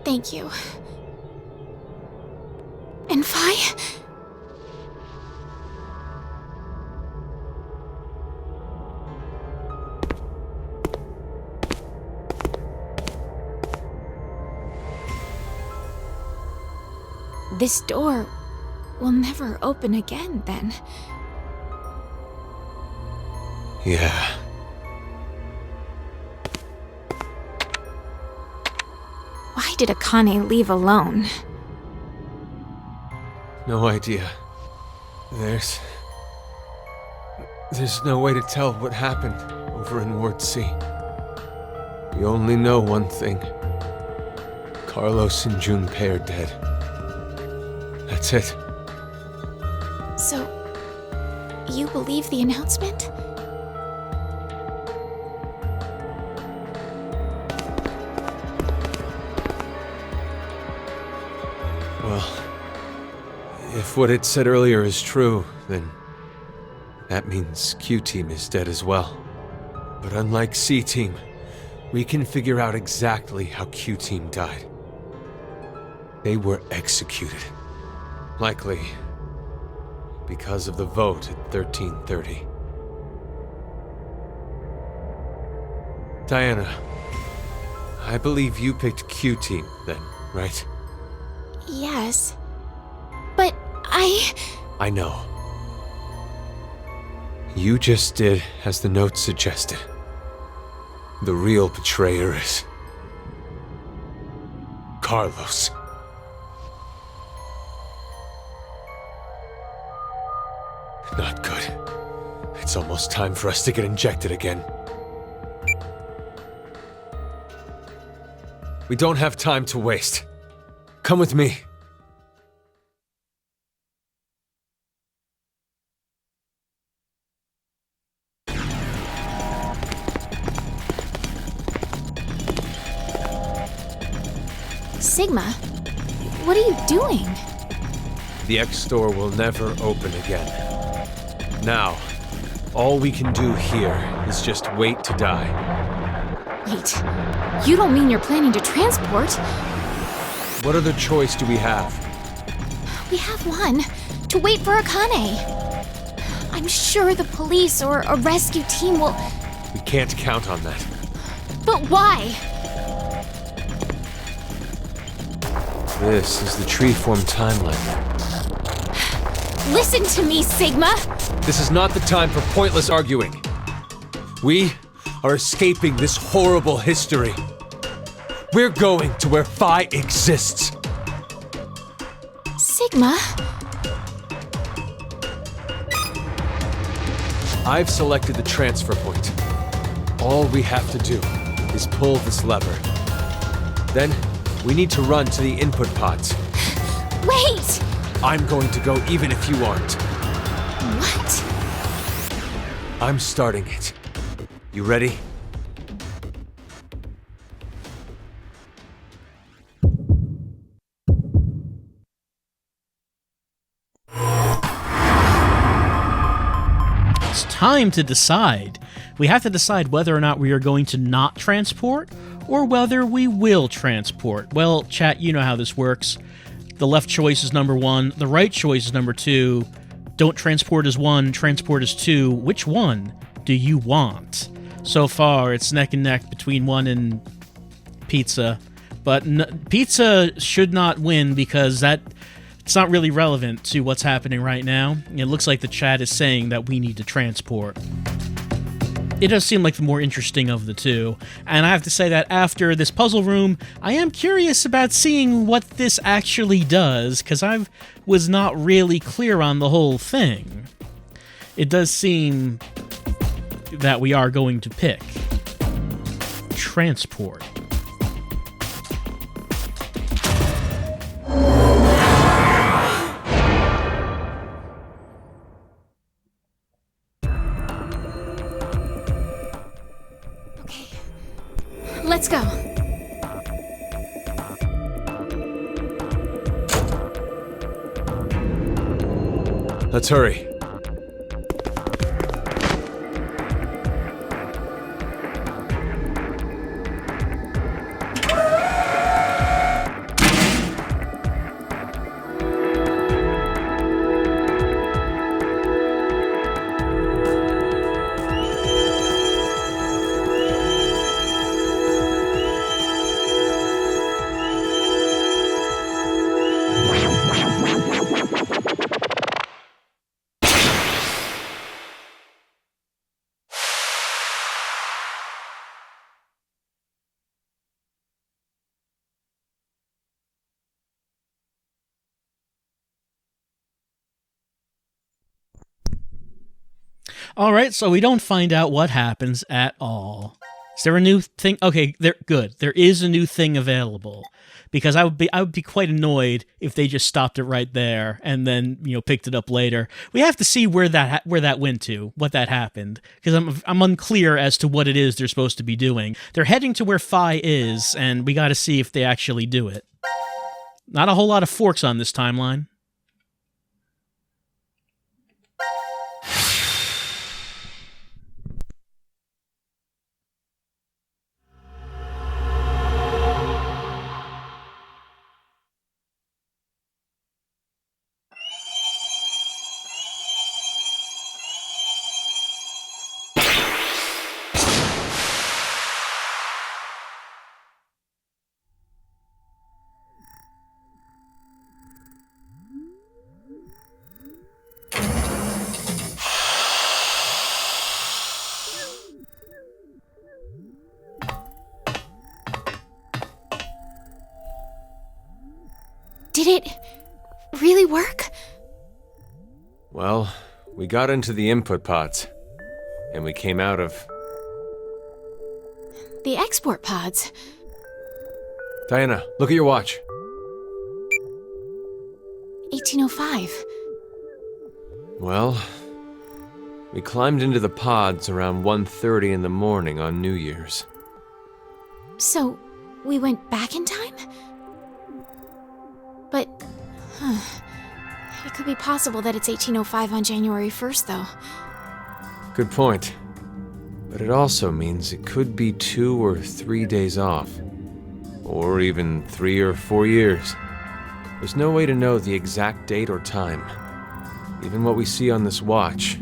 Thank you. And Vi? This door will never open again, then. Yeah. Why did Akane leave alone? No idea. There's no way to tell what happened over in Ward C. We only know one thing. Carlos and Junpei are dead. That's it. So, you believe the announcement? Well, if what it said earlier is true, then that means Q-Team is dead as well. But unlike C-Team, we can figure out exactly how Q-Team died. They were executed. Likely because of the vote at 1330. Diana, I believe you picked Q Team then, right? Yes. But I know. You just did as the note suggested. The real betrayer is Carlos. Not good. It's almost time for us to get injected again. We don't have time to waste. Come with me. Sigma, what are you doing? The X store will never open again. Now, all we can do here is just wait to die. Wait, you don't mean you're planning to transport? What other choice do we have? We have one. To wait for Akane. I'm sure the police or a rescue team will... We can't count on that. But why? This is the tree-form timeline. Listen to me, Sigma! This is not the time for pointless arguing. We are escaping this horrible history. We're going to where Phi exists. Sigma? I've selected the transfer point. All we have to do is pull this lever. Then, we need to run to the input pods. Wait! I'm going to go even if you aren't. What? I'm starting it. You ready? It's time to decide. We have to decide whether or not we are going to not transport, or whether we will transport. Well, chat, you know how this works. The left choice is number 1, the right choice is number 2. Don't transport is 1, transport is 2. Which one do you want? So far, it's neck and neck between 1 and Pizza. But Pizza should not win because it's not really relevant to what's happening right now. It looks like the chat is saying that we need to transport. It does seem like the more interesting of the two, and I have to say that after this puzzle room, I am curious about seeing what this actually does, because I was not really clear on the whole thing. It does seem that we are going to pick transport. Let's go. Let's hurry. Alright, so we don't find out what happens at all. Is there a new thing? Okay, good. There is a new thing available. Because I would be quite annoyed if they just stopped it right there and then, picked it up later. We have to see where that went to, what that happened. Because I'm unclear as to what it is they're supposed to be doing. They're heading to where Phi is, and we gotta see if they actually do it. Not a whole lot of forks on this timeline. Did it really work? Well, we got into the input pods, and we came out of... The export pods. Diana, look at your watch. 1805. Well, we climbed into the pods around 1:30 in the morning on New Year's. So, we went back in time? But, it could be possible that it's 1805 on January 1st, though. Good point. But it also means it could be 2 or 3 days off. Or even 3 or 4 years. There's no way to know the exact date or time. Even what we see on this watch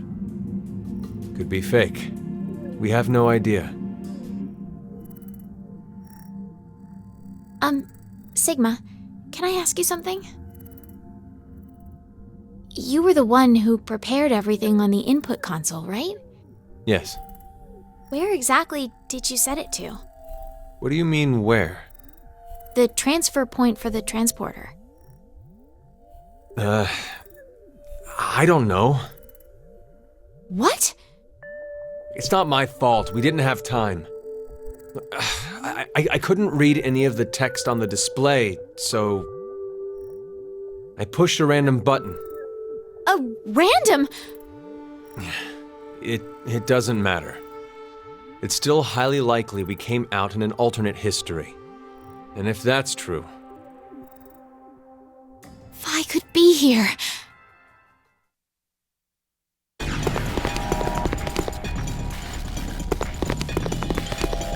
could be fake. We have no idea. Sigma, can I ask you something? You were the one who prepared everything on the input console, right? Yes. Where exactly did you set it to? What do you mean, where? The transfer point for the transporter. I don't know. What? It's not my fault. We didn't have time. I couldn't read any of the text on the display, so... I pushed a random button. A random? It doesn't matter. It's still highly likely we came out in an alternate history. And if that's true... Phi could be here.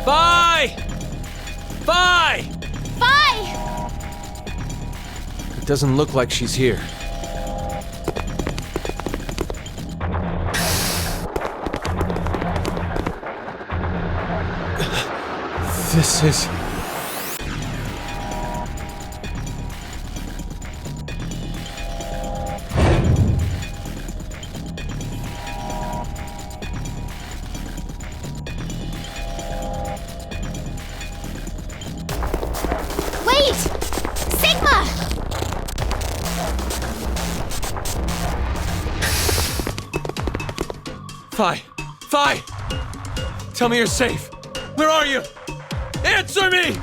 Phi! Phi! Phi! It doesn't look like she's here. This is... Wait! Sigma! Phi! Phi! Tell me you're safe. Where are you? Answer me!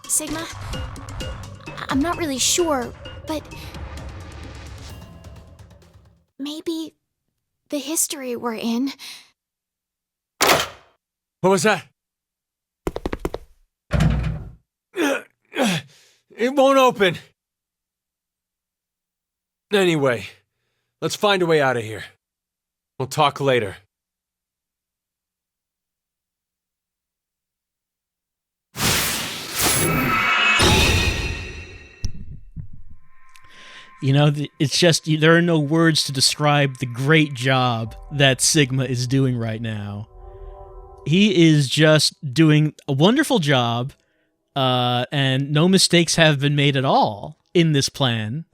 Sigma? I'm not really sure, but... maybe the history we're in... What was that? It won't open. Anyway, let's find a way out of here. We'll talk later. You know, it's just, there are no words to describe the great job that Sigma is doing right now. He is just doing a wonderful job, and no mistakes have been made at all in this plan.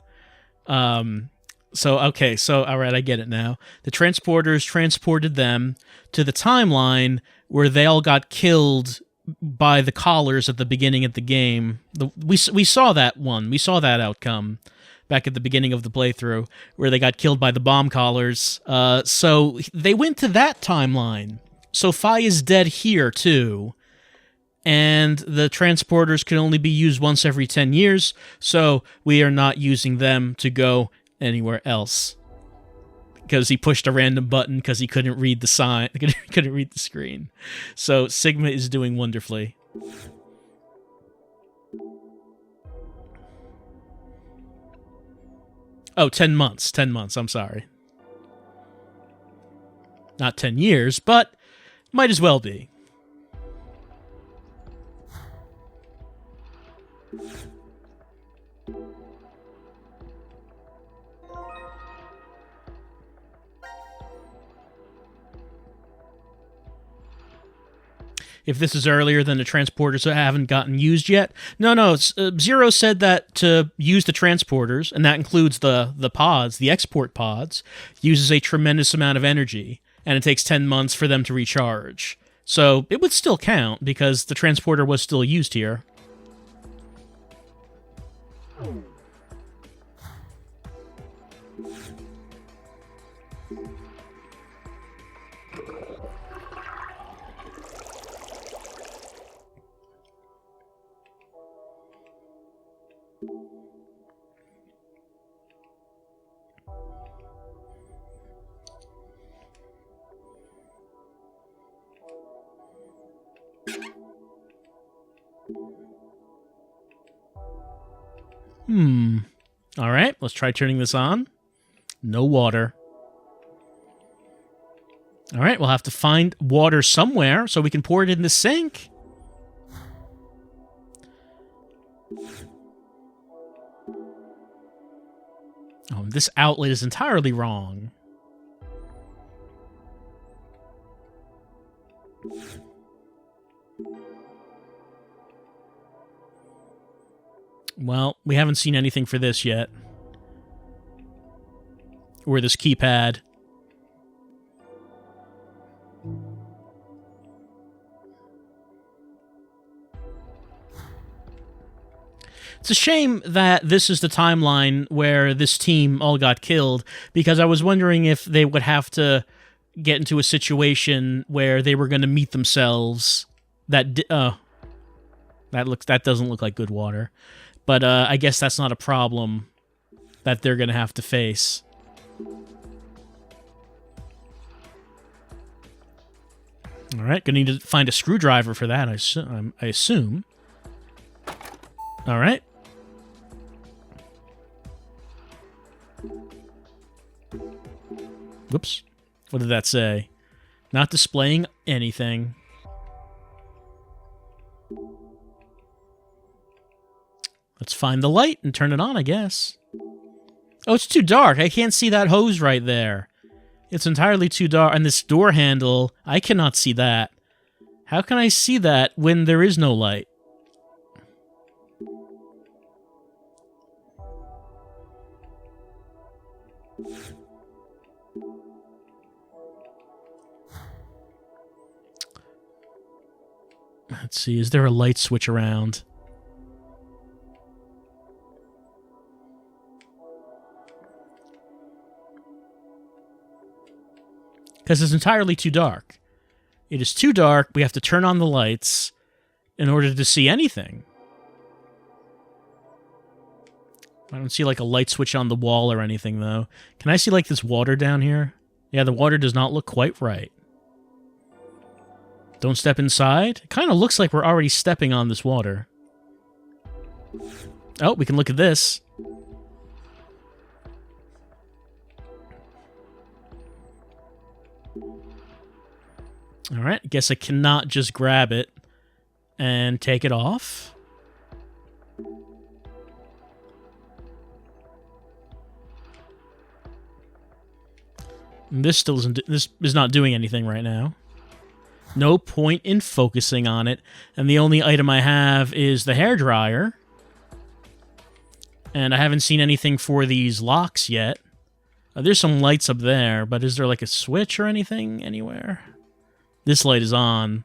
All right, I get it now. The transporters transported them to the timeline where they all got killed by the collars at the beginning of the game. We saw that one. We saw that outcome back at the beginning of the playthrough, where they got killed by the bomb collars. So they went to that timeline. So Phi is dead here, too. And the transporters can only be used once every 10 years, so we are not using them to go anywhere else. Because he pushed a random button because he couldn't read the sign, couldn't read the screen. So Sigma is doing wonderfully. Oh, 10 months. 10 months, I'm sorry. Not 10 years, but might as well be. If this is earlier than the transporters that haven't gotten used yet. No, Zero said that to use the transporters, and that includes the pods, the export pods, uses a tremendous amount of energy, and it takes 10 months for them to recharge. So it would still count, because the transporter was still used here. All right, let's try turning this on. No water. All right, we'll have to find water somewhere so we can pour it in the sink. Oh, this outlet is entirely wrong. Well, we haven't seen anything for this yet. Or this keypad. It's a shame that this is the timeline where this team all got killed, because I was wondering if they would have to get into a situation where they were going to meet themselves. That doesn't look like good water. But I guess that's not a problem that they're going to have to face. All right, going to need to find a screwdriver for that, I assume. All right. Whoops. What did that say? Not displaying anything. Let's find the light and turn it on, I guess. Oh, it's too dark. I can't see that hose right there. It's entirely too dark. And this door handle, I cannot see that. How can I see that when there is no light? Let's see, is there a light switch around? Because it's entirely too dark. It is too dark, we have to turn on the lights in order to see anything. I don't see like a light switch on the wall or anything, though. Can I see like this water down here? Yeah, the water does not look quite right. Don't step inside? It kind of looks like we're already stepping on this water. Oh, we can look at this. Alright, guess I cannot just grab it and take it off. And this still isn't. This is not doing anything right now. No point in focusing on it. And the only item I have is the hairdryer. And I haven't seen anything for these locks yet. There's some lights up there, but is there like a switch or anything anywhere? This light is on.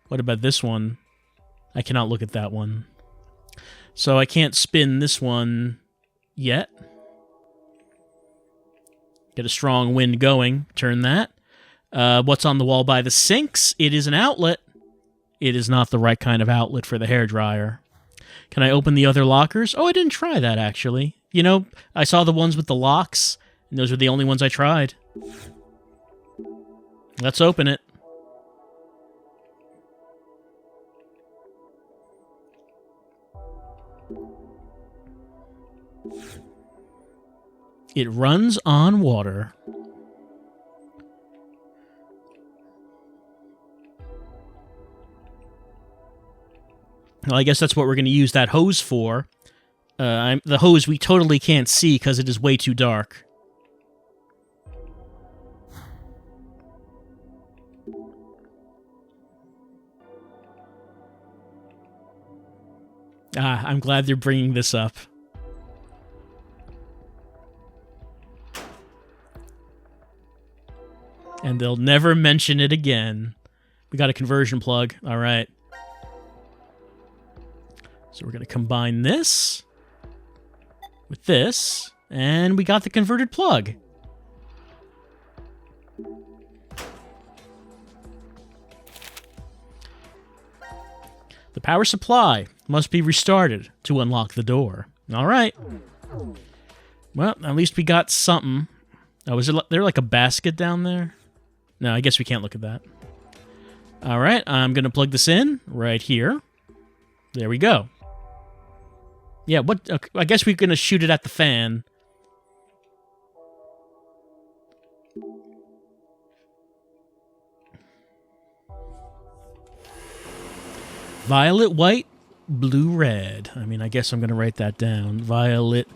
What about this one? I cannot look at that one. So I can't spin this one yet. Get a strong wind going. Turn that. What's on the wall by the sinks? It is an outlet. It is not the right kind of outlet for the hairdryer. Can I open the other lockers? Oh, I didn't try that, actually. You know, I saw the ones with the locks, and those were the only ones I tried. Let's open it. It runs on water. Well, I guess that's what we're going to use that hose for. The hose we totally can't see because it is way too dark. I'm glad they're bringing this up. And they'll never mention it again. We got a conversion plug. All right. So we're going to combine this. with this, and we got the converted plug. The power supply must be restarted to unlock the door. All right. Well, at least we got something. Oh, is there like a basket down there? No, I guess we can't look at that. All right, I'm going to plug this in right here. There we go. Yeah, what? Okay, I guess we're going to shoot it at the fan. Violet, white, blue, red. I mean, I guess I'm going to write that down. Violet,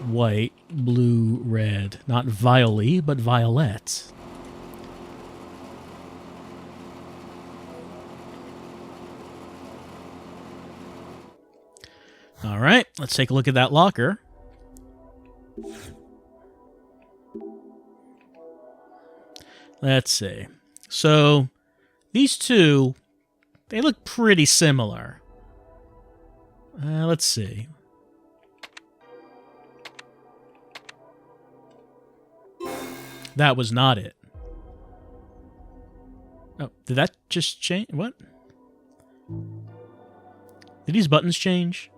white, blue, red. Not violet, but violet. All right, let's take a look at that locker. Let's see. So, these two, they look pretty similar. Let's see. That was not it. Oh, did that just change? What? Did these buttons change?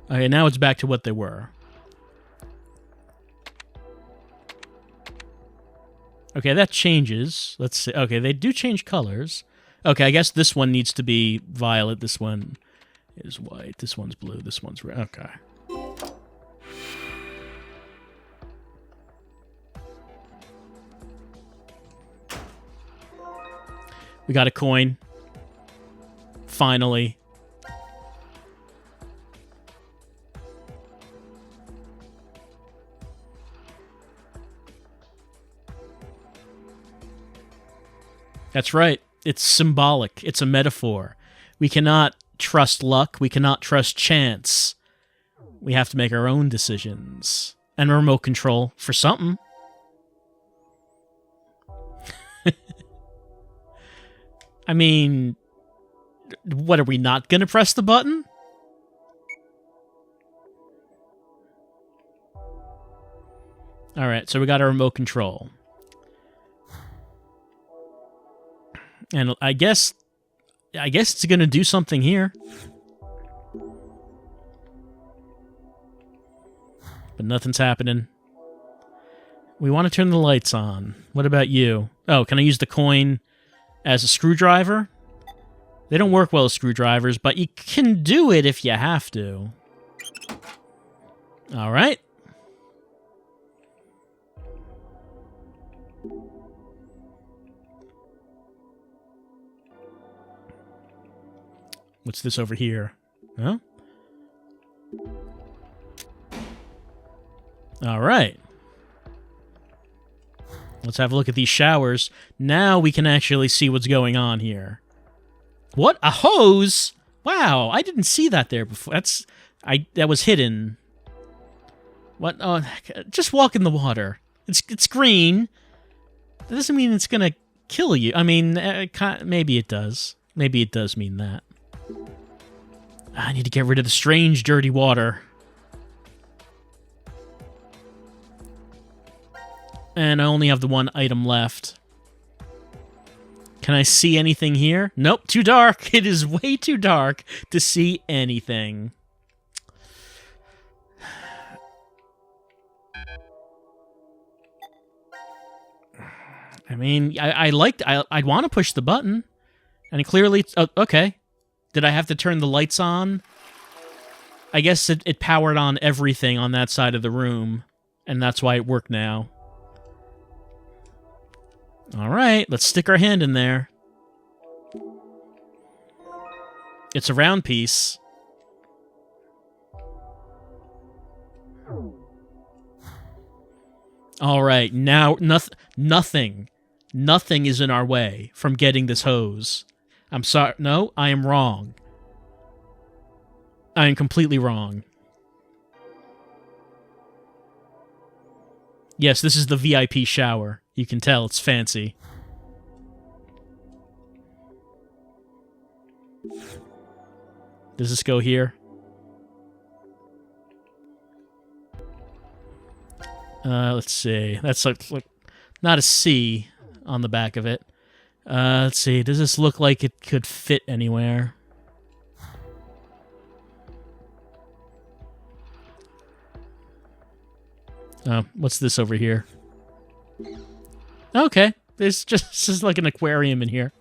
Okay, now it's back to what they were. Okay, that changes. Let's see. Okay, they do change colors. Okay, I guess this one needs to be violet. This one is white. This one's blue. This one's red. Okay. We got a coin. Finally. That's right. It's symbolic. It's a metaphor. We cannot trust luck. We cannot trust chance. We have to make our own decisions. And a remote control for something. I mean, what, are we not going to press the button? All right, so we got our remote control. And I guess it's going to do something here. But nothing's happening. We want to turn the lights on. What about you? Oh, can I use the coin as a screwdriver? They don't work well as screwdrivers, but you can do it if you have to. All right. What's this over here? Huh? All right. Let's have a look at these showers. Now we can actually see what's going on here. What? A hose? Wow, I didn't see that there before. That was hidden. What? Oh, just walk in the water. It's green. That doesn't mean it's gonna kill you. I mean, maybe it does. Maybe it does mean that. I need to get rid of the strange, dirty water. And I only have the one item left. Can I see anything here? Nope, too dark. It is way too dark to see anything. I mean, I'd want to push the button. And clearly, oh, okay. Did I have to turn the lights on? I guess it powered on everything on that side of the room. And that's why it worked now. All right, let's stick our hand in there. It's a round piece. All right, now nothing is in our way from getting this hose. I'm sorry. No, I am wrong. I am completely wrong. Yes, this is the VIP shower. You can tell it's fancy. Does this go here? Let's see. That's like not a C on the back of it. Let's see. Does this look like it could fit anywhere? What's this over here? Okay. There's just like an aquarium in here.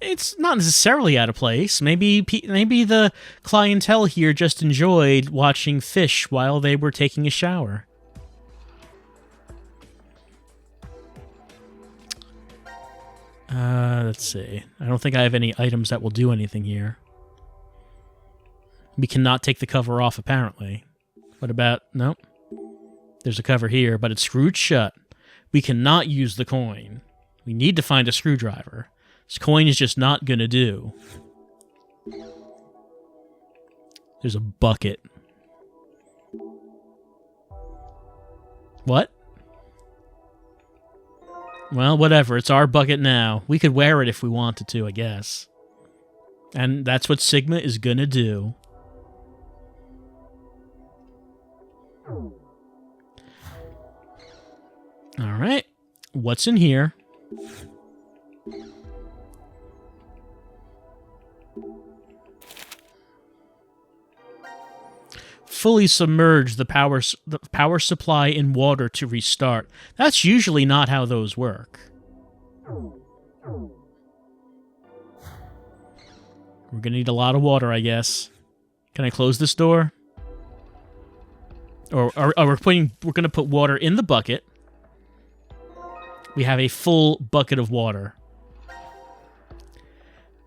It's not necessarily out of place. Maybe the clientele here just enjoyed watching fish while they were taking a shower. Let's see. I don't think I have any items that will do anything here. We cannot take the cover off, apparently. What about... Nope. There's a cover here, but it's screwed shut. We cannot use the coin. We need to find a screwdriver. This coin is just not gonna do. There's a bucket. What? Well, whatever. It's our bucket now. We could wear it if we wanted to, I guess. And that's what Sigma is gonna do. Alright. What's in here? Fully submerge the power supply in water to restart. That's usually not how those work. We're gonna need a lot of water, I guess. Can I close this door? Or we're gonna put water in the bucket. We have a full bucket of water.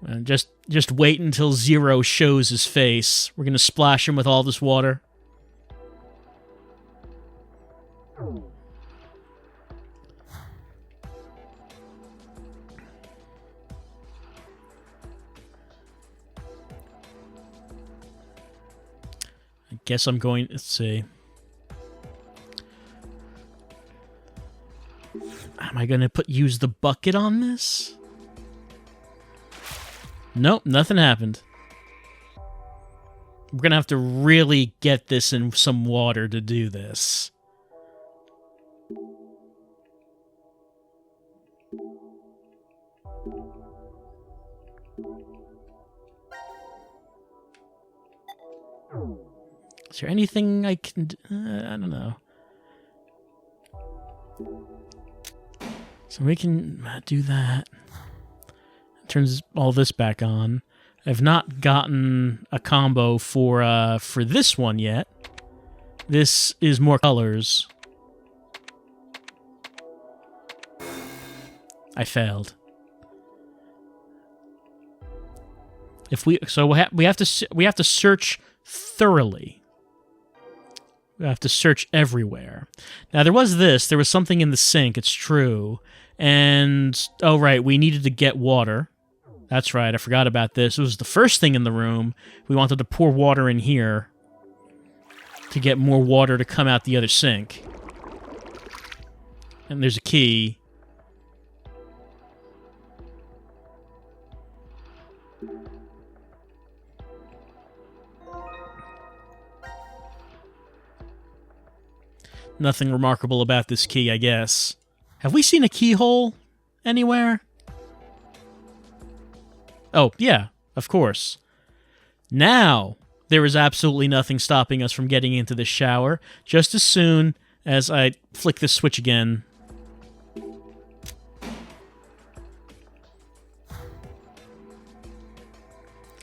And just wait until Zero shows his face. We're going to splash him with all this water. I guess I'm going... Let's see. Am I going to use the bucket on this? Nope, nothing happened. We're going to have to really get this in some water to do this. Is there anything I can do? I don't know. So we can do that. Turns all this back on. I've not gotten a combo for this one yet. This is more colors. I failed. If we have to search thoroughly. We have to search everywhere. Now there was something in the sink, it's true. And oh right, we needed to get water. That's right, I forgot about this. It was the first thing in the room. We wanted to pour water in here to get more water to come out the other sink. And there's a key. Nothing remarkable about this key, I guess. Have we seen a keyhole anywhere? Oh, yeah, of course. Now, there is absolutely nothing stopping us from getting into this shower, just as soon as I flick this switch again.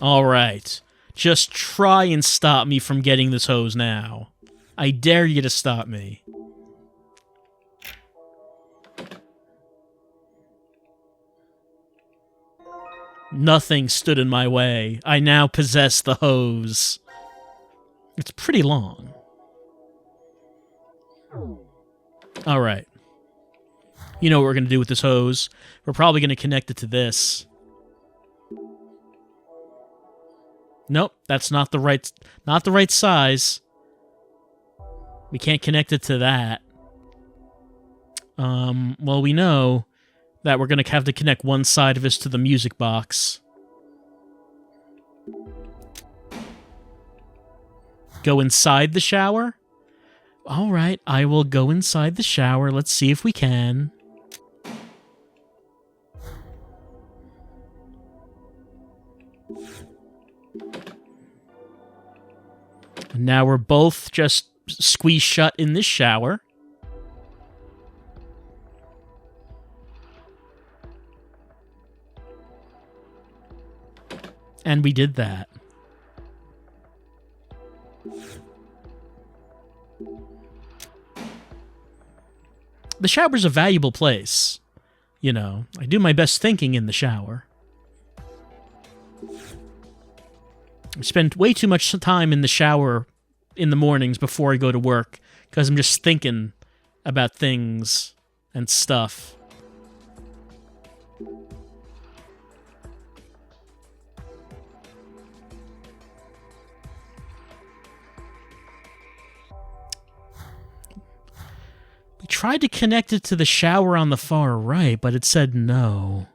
Alright, just try and stop me from getting this hose now. I dare you to stop me. Nothing stood in my way. I now possess the hose. It's pretty long. Alright. You know what we're going to do with this hose. We're probably going to connect it to this. Nope, that's not the right size. We can't connect it to that. Well, we know that we're going to have to connect one side of this to the music box. Go inside the shower? All right, I will go inside the shower. Let's see if we can. Now we're both just squeezed shut in this shower. And we did that. The shower's a valuable place. You know, I do my best thinking in the shower. I spend way too much time in the shower in the mornings before I go to work because I'm just thinking about things and stuff. We tried to connect it to the shower on the far right, but it said no.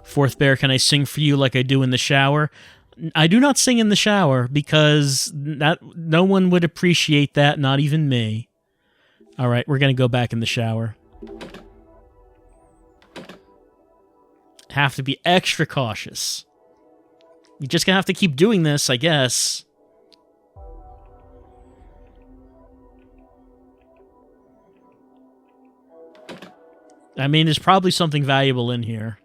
Fourth Bear, can I sing for you like I do in the shower? I do not sing in the shower because no one would appreciate that, not even me. All right, we're going to go back in the shower. Have to be extra cautious. You're just going to have to keep doing this, I guess. I mean, there's probably something valuable in here.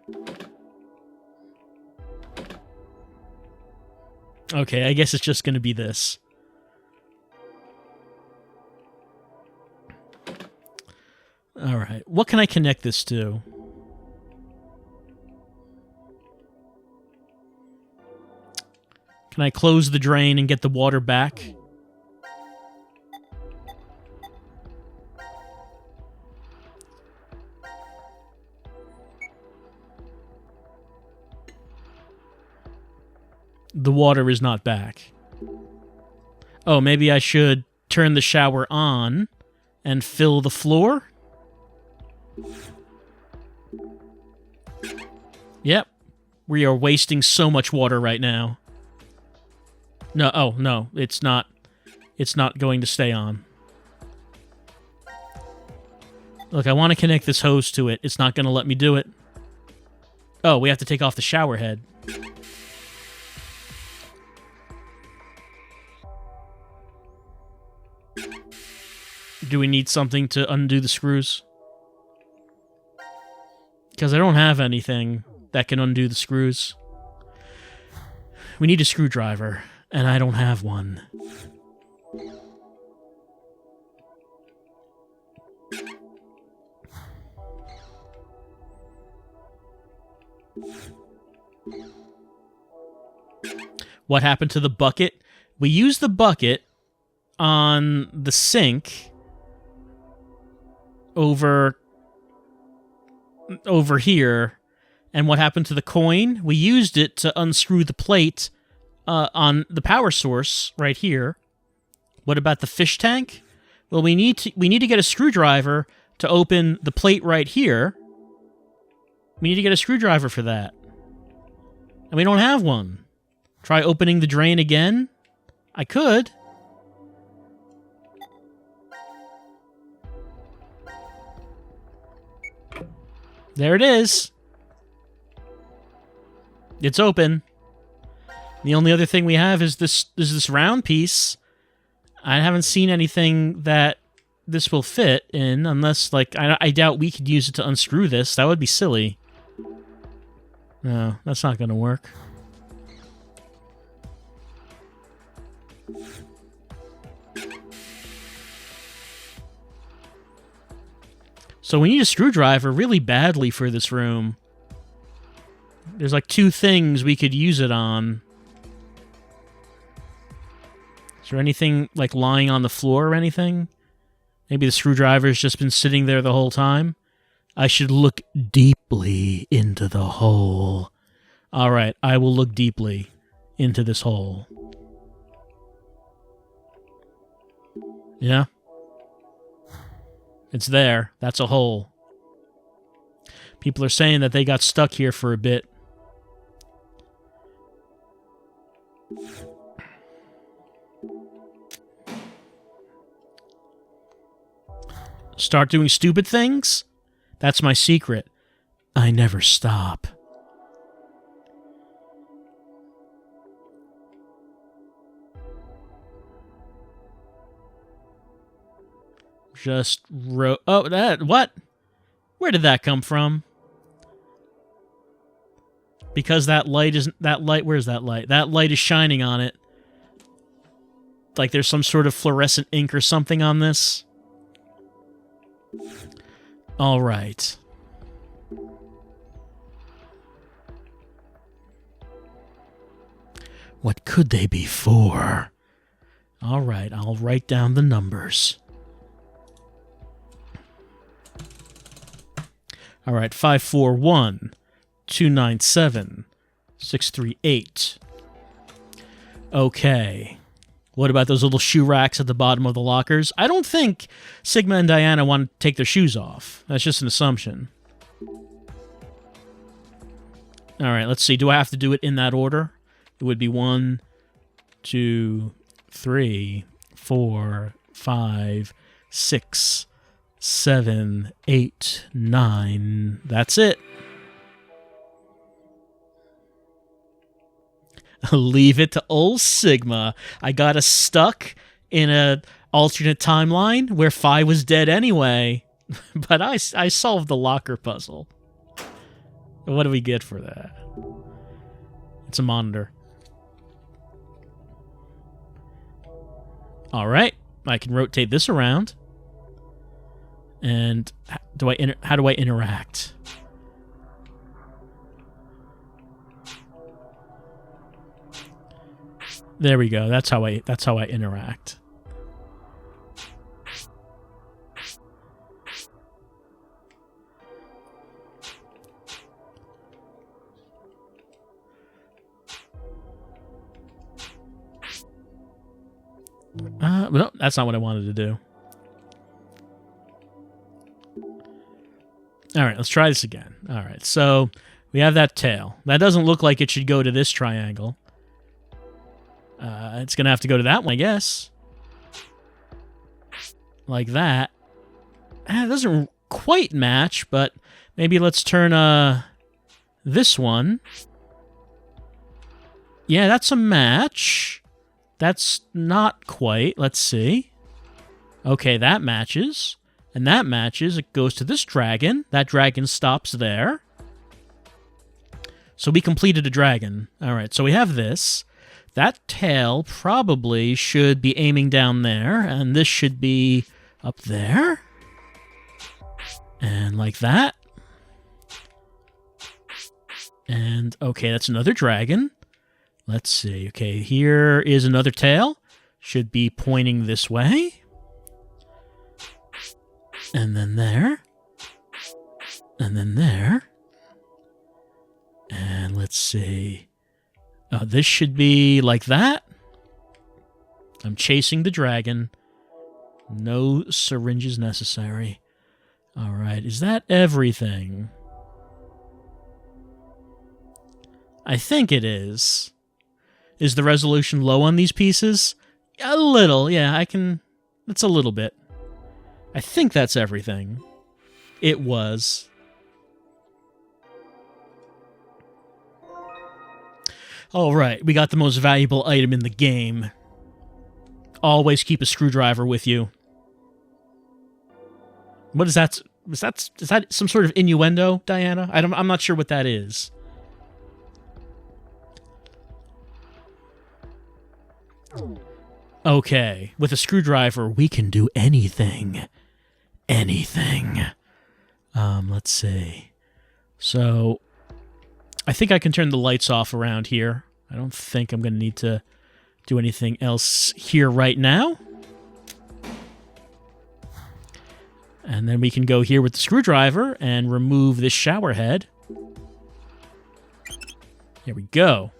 Okay, I guess it's just going to be this. Alright, what can I connect this to? Can I close the drain and get the water back? The water is not back. Oh, maybe I should turn the shower on and fill the floor? Yep. We are wasting so much water right now. No, oh, no, it's not. It's not going to stay on. Look, I want to connect this hose to it. It's not going to let me do it. Oh, we have to take off the shower head. Do we need something to undo the screws? Because I don't have anything that can undo the screws. We need a screwdriver, and I don't have one. What happened to the bucket? We used the bucket on the sink over here. And what happened to the coin? We used it to unscrew the plate on the power source right here. What about the fish tank? Well, we need to get a screwdriver to open the plate right here. We need to get a screwdriver for that. And we don't have one. Try opening the drain again? I could. There it is. It's open. The only other thing we have is this round piece. I haven't seen anything that this will fit in, unless, like, I doubt we could use it to unscrew this. That would be silly. No, that's not going to work. So we need a screwdriver really badly for this room. There's like two things we could use it on. Is there anything like lying on the floor or anything? Maybe the screwdriver's just been sitting there the whole time? I should look deeply into the hole. Alright, I will look deeply into this hole. It's there. That's a hole. People are saying that they got stuck here for a bit. Start doing stupid things? That's my secret. I never stop. Just oh, that, what? Where did that come from? Because that light isn't, where's that light? That light is shining on it. Like there's some sort of fluorescent ink or something on this. All right. What could they be for? All right, I'll write down the numbers. All right, 541 297 638. Okay. What about those little shoe racks at the bottom of the lockers? I don't think Sigma and Diana want to take their shoes off. That's just an assumption. All right, let's see. Do I have to do it in that order? It would be 1, 2, 3, 4, 5, 6, 7, 8, 9. That's it. Leave it to old Sigma. I got us stuck in a alternate timeline where Phi was dead anyway. But I solved the locker puzzle. What do we get for that? It's a monitor. All right. I can rotate this around. And how do I interact? There we go. That's how I interact. No, that's not what I wanted to do. All right, let's try this again. All right, so we have that tail. That doesn't look like it should go to this triangle. It's going to have to go to that one, I guess. Like that. It doesn't quite match, but maybe let's turn this one. Yeah, that's a match. That's not quite. Let's see. Okay, that matches. And that matches. It goes to this dragon. That dragon stops there. So we completed a dragon. All right, so we have this. That tail probably should be aiming down there, and this should be up there. And like that. And, okay, that's another dragon. Let's see. Okay, here is another tail. Should be pointing this way. And then there. And then there. And let's see. This should be like that. I'm chasing the dragon. No syringes necessary. All right, is that everything? I think it is. Is the resolution low on these pieces? A little, yeah, it's a little bit. I think that's everything. It was. All right, we got the most valuable item in the game. Always keep a screwdriver with you. What is that? Is that some sort of innuendo, Diana? I'm not sure what that is. Okay, with a screwdriver, we can do anything. Anything. Let's see. So, I think I can turn the lights off around here. I don't think I'm going to need to do anything else here right now. And then we can go here with the screwdriver and remove this shower head. Here we go.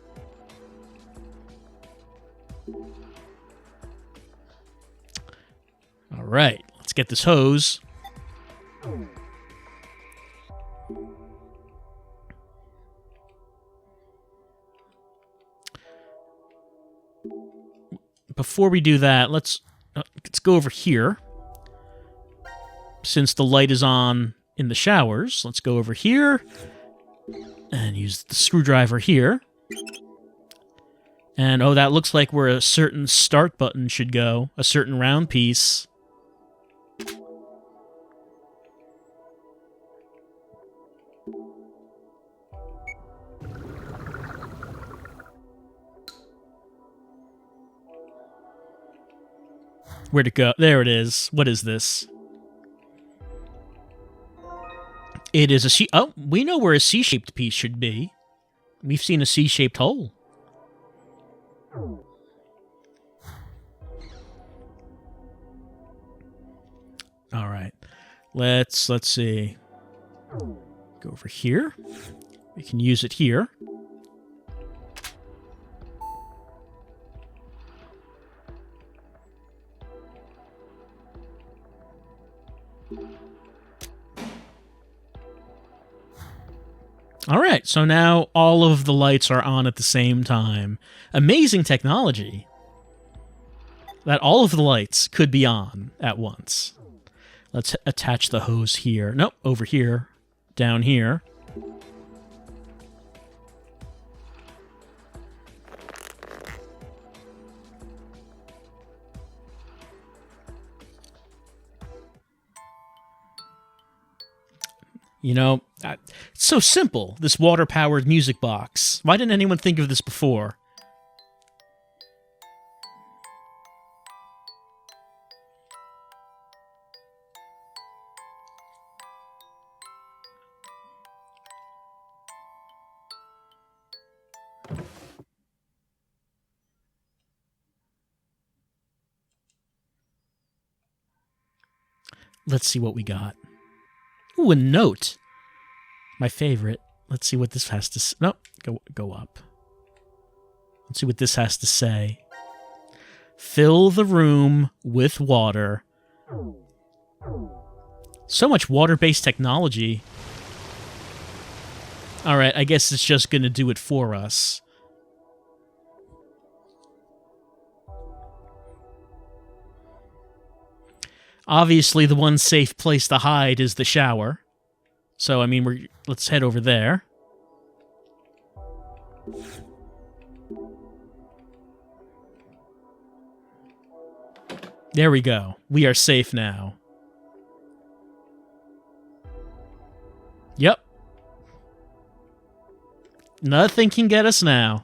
All right, let's get this hose. Before we do that, let's go over here. Since the light is on in the showers, let's go over here and use the screwdriver here. And, oh, that looks like where a certain start button should go, a certain round piece. Where'd it go? There it is. What is this? It is a C... Oh, we know where a C-shaped piece should be. We've seen a C-shaped hole. All right. Let's see. Go over here. We can use it here. All right, so now all of the lights are on at the same time. Amazing technology. That all of the lights could be on at once. Let's attach the hose here. Nope, over here. Down here. You know, it's so simple, this water-powered music box. Why didn't anyone think of this before? Let's see what we got. Ooh, a note. My favorite. Let's see what this has to... No, go up. Let's see what this has to say. Fill the room with water. So much water-based technology. Alright, I guess it's just going to do it for us. Obviously, the one safe place to hide is the shower. So, I mean, let's head over there. There we go. We are safe now. Yep. Nothing can get us now.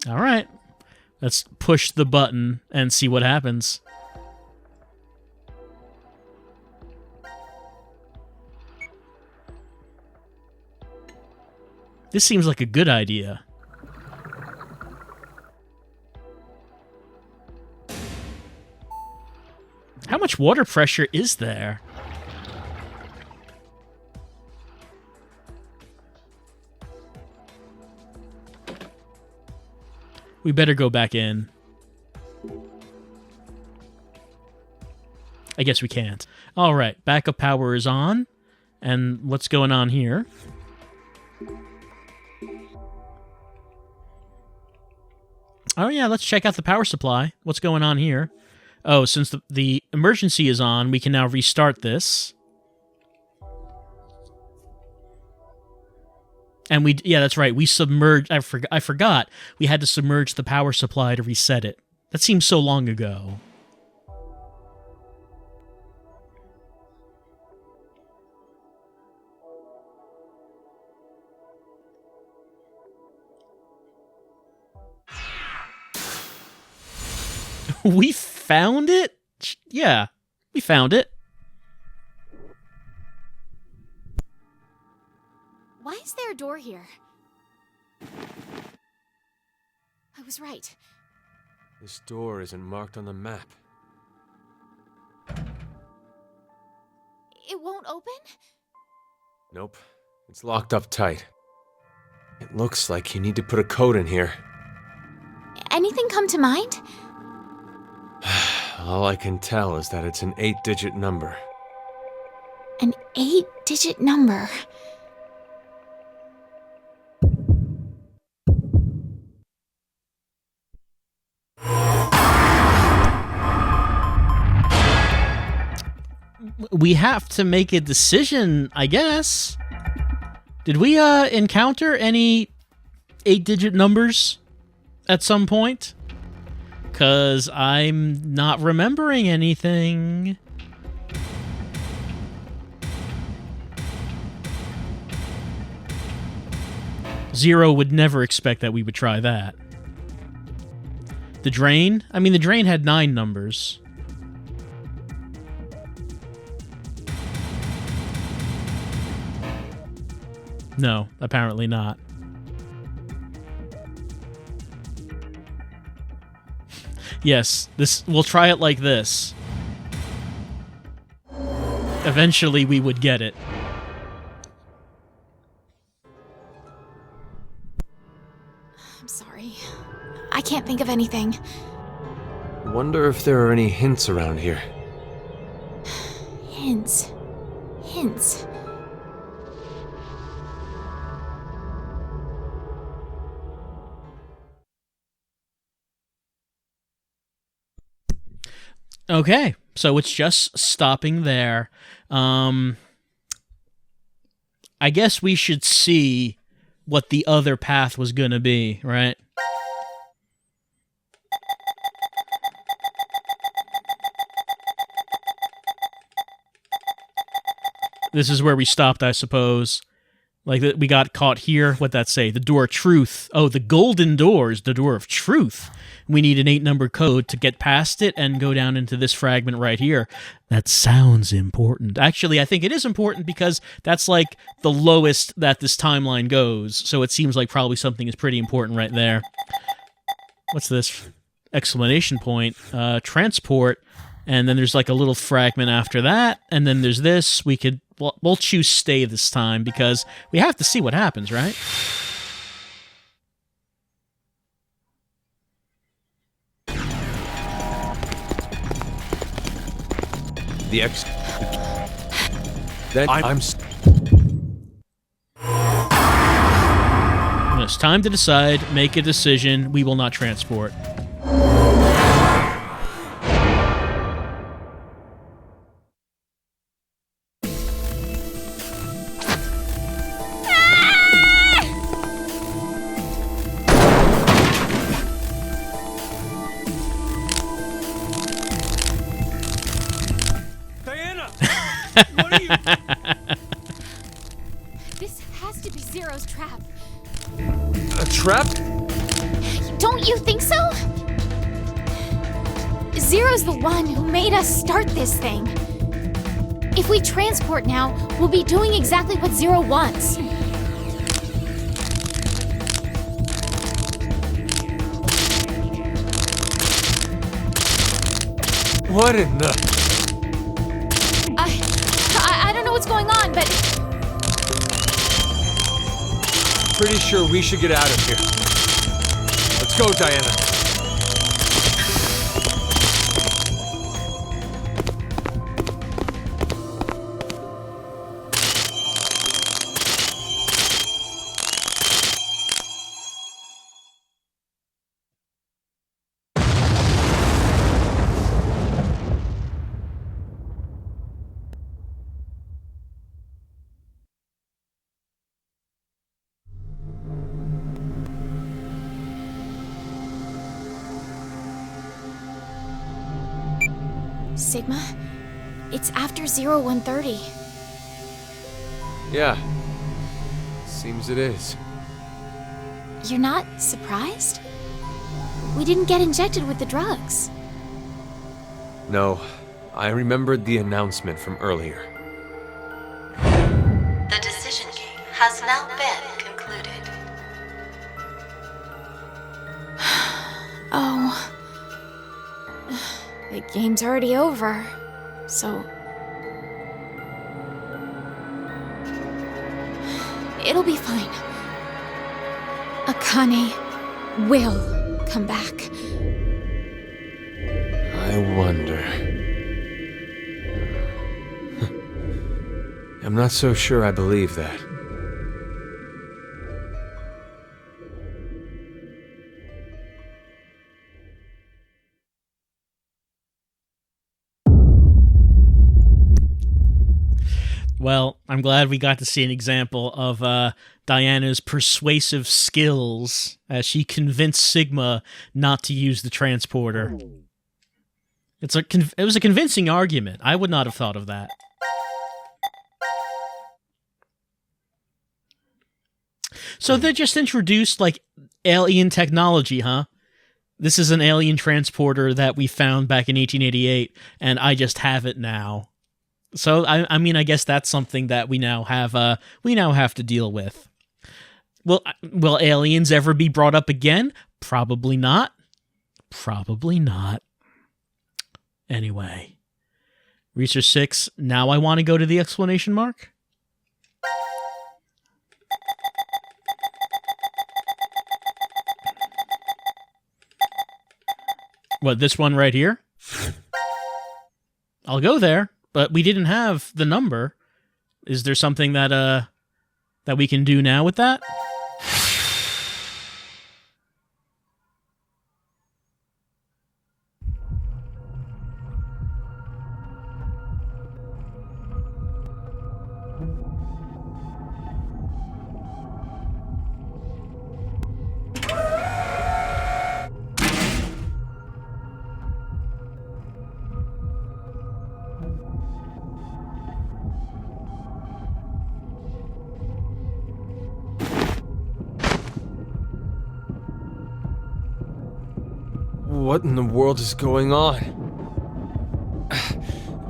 All right, let's push the button and see what happens. This seems like a good idea. How much water pressure is there? We better go back in. I guess we can't. All right, backup power is on. And what's going on here? Oh yeah, let's check out the power supply. What's going on here? Oh, since the emergency is on, we can now restart this. And yeah, that's right. We submerged. I forgot. We had to submerge the power supply to reset it. That seems so long ago. We found it? Yeah, we found it. Why is there a door here? I was right. This door isn't marked on the map. It won't open? Nope. It's locked up tight. It looks like you need to put a code in here. Anything come to mind? All I can tell is that it's an 8-digit number. An 8-digit number. We have to make a decision, I guess. Did we encounter any 8-digit numbers at some point? 'Cause I'm not remembering anything. Zero would never expect that we would try that. The drain? I mean, the drain had 9 numbers. No, apparently not. Yes, we'll try it like this. Eventually we would get it. I'm sorry. I can't think of anything. Wonder if there are any hints around here. Hints. Hints. Okay, so it's just stopping there. I guess we should see what the other path was gonna be, right? This is where we stopped, I suppose. Like, we got caught here. What'd that say? The door of truth. Oh, the golden door is the door of truth. We need an 8-number code to get past it and go down into this fragment right here. That sounds important. Actually, I think it is important because that's like the lowest that this timeline goes. So it seems like probably something is pretty important right there. What's this? Exclamation point. Transport. And then there's like a little fragment after that. And then there's this. We'll choose stay this time because we have to see what happens, right? Then When it's time to decide, make a decision. We will not transport. What are you? This has to be Zero's trap. A trap? Don't you think so? Zero's the one who made us start this thing. If we transport now, we'll be doing exactly what Zero wants. What in the... I don't know what's going on, but... Pretty sure we should get out of here. Let's go, Diana. Sigma, it's after 0130. Yeah. Seems it is. You're not surprised? We didn't get injected with the drugs. No, I remembered the announcement from earlier. The decision game has now been concluded. Oh. The game's already over, so... It'll be fine. Akane will come back. I wonder. I'm not so sure I believe that. Well, I'm glad we got to see an example of Diana's persuasive skills as she convinced Sigma not to use the transporter. It was a convincing argument. I would not have thought of that. So they just introduced, like, alien technology, huh? This is an alien transporter that we found back in 1888, and I just have it now. So, I mean, I guess that's something that we now have to deal with. Will aliens ever be brought up again? Probably not. Probably not. Anyway. Research 6, now I want to go to the exclamation mark. What, this one right here? I'll go there, but we didn't have the number. Is there something that we can do now with that? What in the world is going on?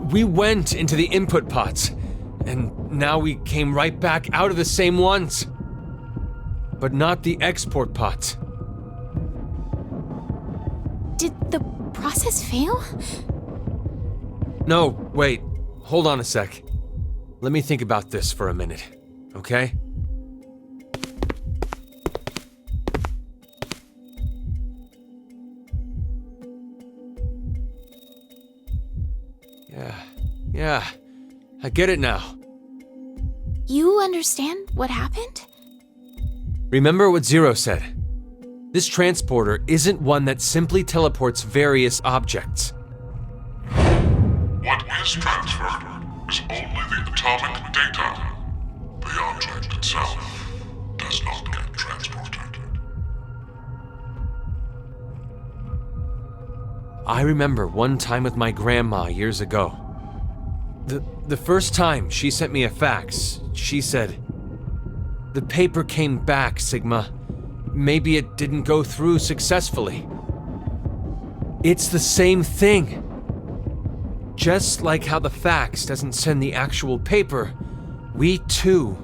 We went into the input pods, and now we came right back out of the same ones. But not the export pods. Did the process fail? No, wait. Hold on a sec. Let me think about this for a minute, okay? Yeah, I get it now. You understand what happened? Remember what Zero said. This transporter isn't one that simply teleports various objects. What is transferred is only the atomic data. The object itself does not get transported. I remember one time with my grandma years ago. The first time she sent me a fax, she said, "The paper came back, Sigma. Maybe it didn't go through successfully." It's the same thing. Just like how the fax doesn't send the actual paper, we too.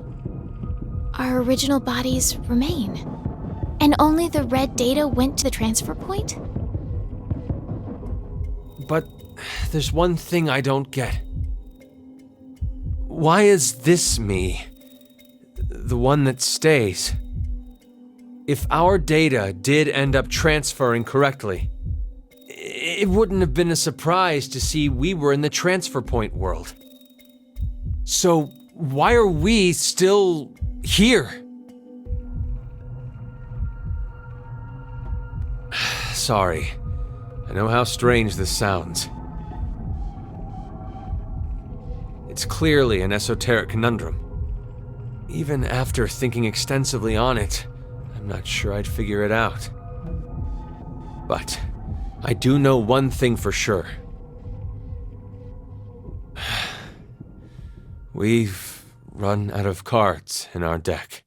Our original bodies remain. And only the red data went to the transfer point? But there's one thing I don't get. Why is this me the one that stays? If our data did end up transferring correctly, it wouldn't have been a surprise to see we were in the transfer point world. So why are we still here? Sorry. I know how strange this sounds. It's clearly an esoteric conundrum. Even after thinking extensively on it, I'm not sure I'd figure it out. But I do know one thing for sure. We've run out of cards in our deck.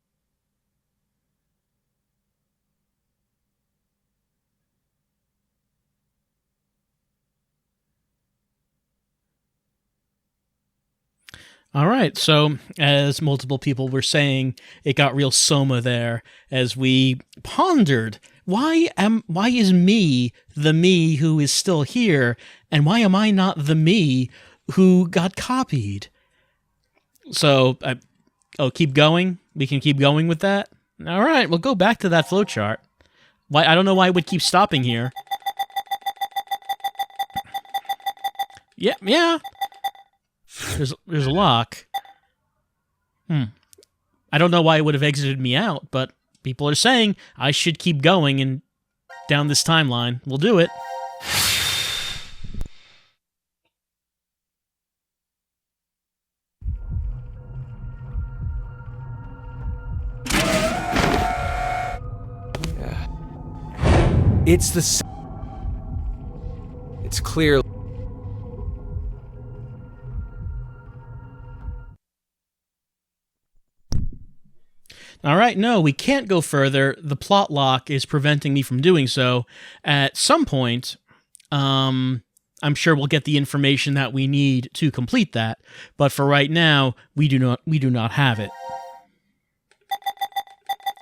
All right, so as multiple people were saying, it got real Soma there as we pondered, why is me the me who is still here, and why am I not the me who got copied? So, keep going? We can keep going with that? Alright, we'll go back to that flowchart. Why? I don't know why it would keep stopping here. Yeah. There's a lock. I don't know why it would have exited me out, but people are saying I should keep going and down this timeline. We'll do it. It's clear. All right, no, we can't go further. The plot lock is preventing me from doing so. At some point, I'm sure we'll get the information that we need to complete that. But for right now, we do not have it.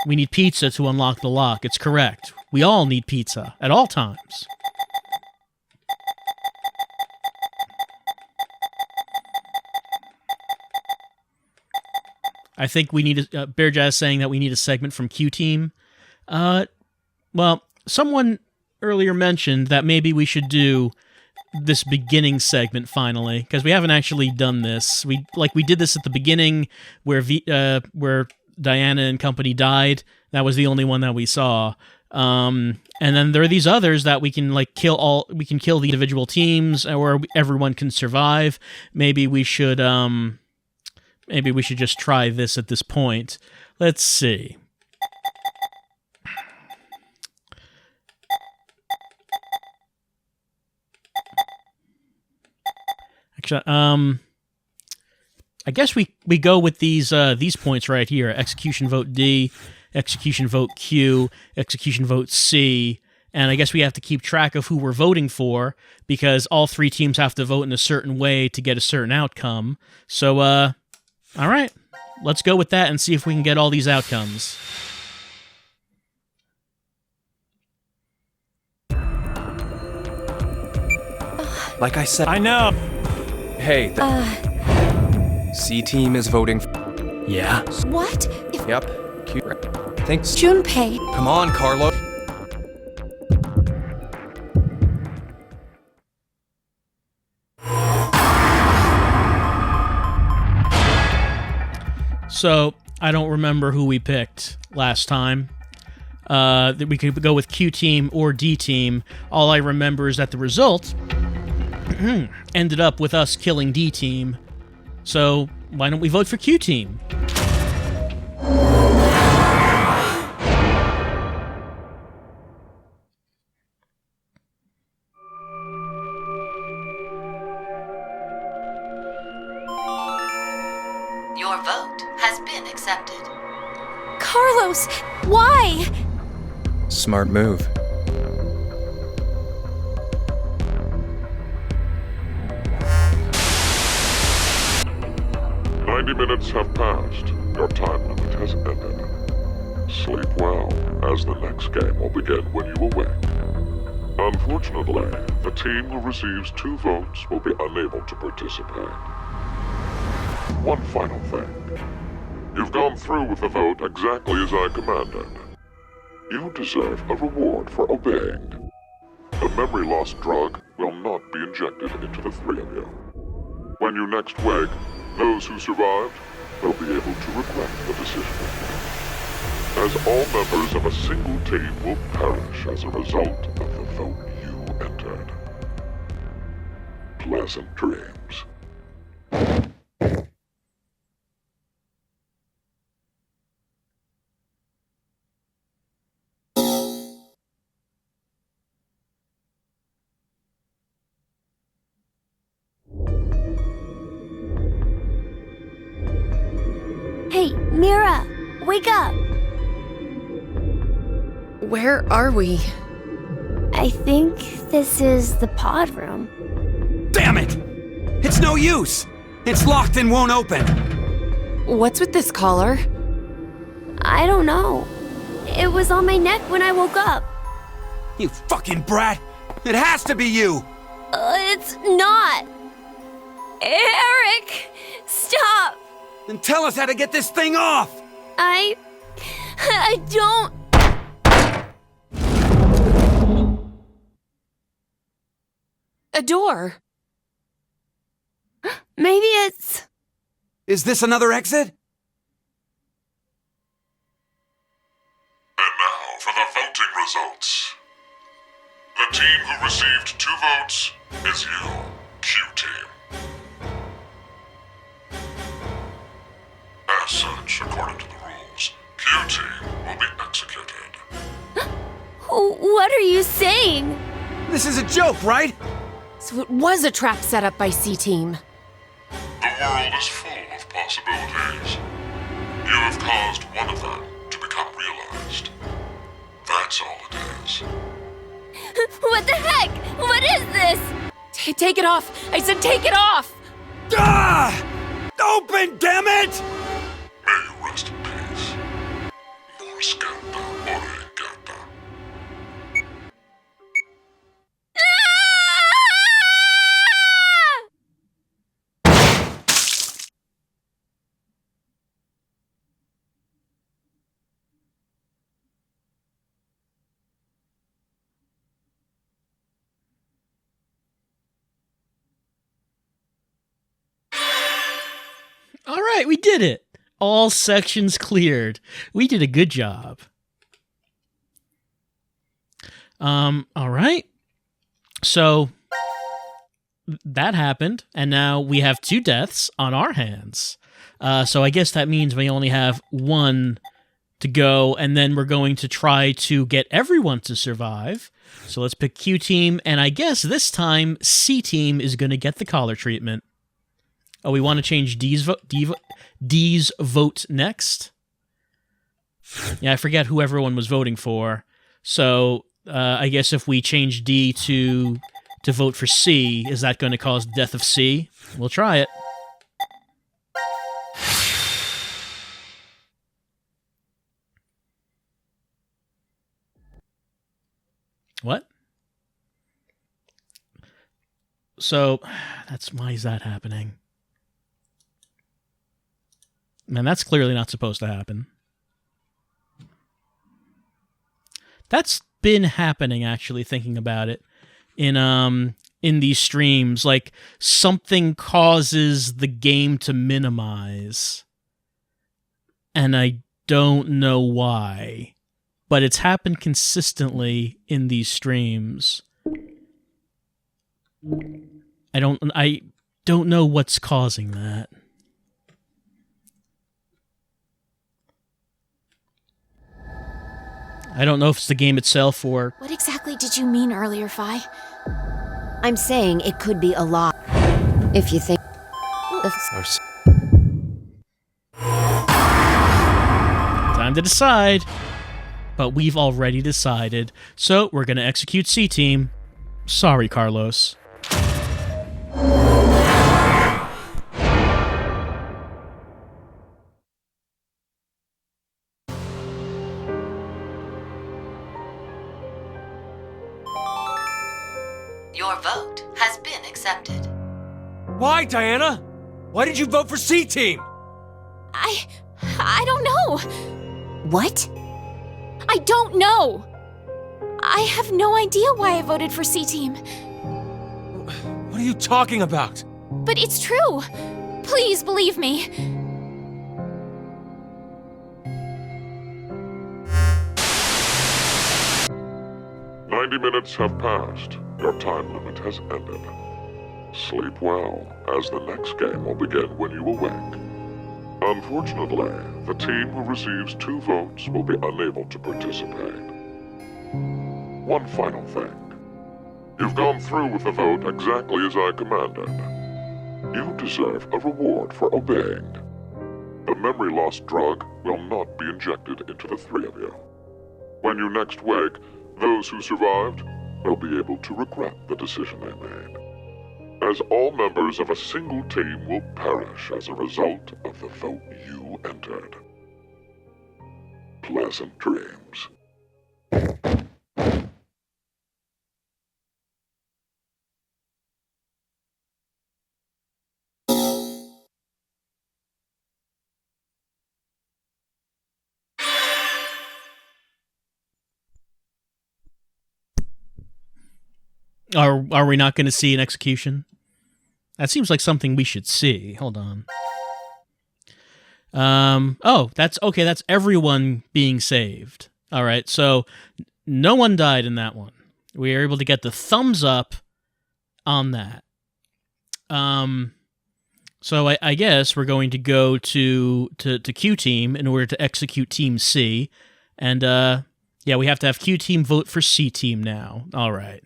We need pizza to unlock the lock. It's correct. We all need pizza at all times. I think we need Bear Jazz saying that we need a segment from Q Team. Well, someone earlier mentioned that maybe we should do this beginning segment finally, because we haven't actually done this. We did this at the beginning where Diana and company died. That was the only one that we saw. And then there are these others that we can kill the individual teams, or everyone can survive. Maybe we should just try this at this point. Let's see. Actually, I guess we go with these points right here: execution vote D, execution vote Q, execution vote C, and I guess we have to keep track of who we're voting for, because all three teams have to vote in a certain way to get a certain outcome. So, all right, let's go with that and see if we can get all these outcomes. Like I said, I know. hey, C team is voting. Yeah. What? Yep. Q. Thanks. Junpei. Come on, Carlo. So, I don't remember who we picked last time. That we could go with Q team or D team. All I remember is that the result ended up with us killing D team. So, why don't we vote for Q team? Your vote has been accepted. Carlos, why? Smart move. Minutes have passed. Your time limit has ended. Sleep well, as the next game will begin when you awake. Unfortunately, the team who receives 2 votes will be unable to participate. One final thing. You've gone through with the vote exactly as I commanded. You deserve a reward for obeying. The memory loss drug will not be injected into the 3 of you. When you next wake, those who survived will be able to regret the decision, as all members of a single team will perish as a result of the vote you entered. Pleasant dreams. Hey, Mira, wake up! Where are we? I think this is the pod room. Damn it! It's no use! It's locked and won't open! What's with this collar? I don't know. It was on my neck when I woke up. You fucking brat! It has to be you! It's not. Eric, stop! Then tell us how to get this thing off! I don't... A door. Maybe it's... Is this another exit? And now for the voting results. The team who received 2 votes is you, Q-Team. As such, according to the rules, Q-Team will be executed. What are you saying? This is a joke, right? So it was a trap set up by C-Team. The world is full of possibilities. You have caused one of them to become realized. That's all it is. What the heck? What is this? Take it off! I said take it off! Ah! Open, damn it! May you rest in peace. More scandal, origata. All right, we did it. All sections cleared. We did a good job. All right. So that happened, and now we have 2 deaths on our hands. So I guess that means we only have 1 to go, and then we're going to try to get everyone to survive. So let's pick Q team, and I guess this time C team is going to get the collar treatment. Oh, we want to change D's vote next. Yeah, I forget who everyone was voting for. So I guess if we change D to vote for C, is that going to cause the death of C? We'll try it. What? So, why is that happening? Man, that's clearly not supposed to happen. That's been happening, actually, thinking about it. In these streams, like, something causes the game to minimize. And I don't know why. But it's happened consistently in these streams. I don't know what's causing that. I don't know if it's the game itself or... What exactly did you mean earlier, Fi? I'm saying it could be a lot. If you think... Time to decide. But we've already decided. So we're going to execute C-Team. Sorry, Carlos. Your vote has been accepted. Why, Diana? Why did you vote for C-Team? I don't know. What? I don't know. I have no idea why I voted for C-Team. What are you talking about? But it's true. Please believe me. Minutes have passed. Your time limit has ended. Sleep well, as the next game will begin when you awake. Unfortunately, the team who receives 2 votes will be unable to participate. One final thing. You've gone through with the vote exactly as I commanded. You deserve a reward for obeying. The memory loss drug will not be injected into the 3 of you. When you next wake, those who survived will be able to regret the decision they made, as all members of a single team will perish as a result of the vote you entered. Pleasant dreams. Are we not going to see an execution? That seems like something we should see. Hold on. Oh, that's okay. That's everyone being saved. All right. So no one died in that one. We are able to get the thumbs up on that. So I guess we're going to go to Q Team in order to execute Team C. And, yeah, we have to have Q Team vote for C Team now. All right.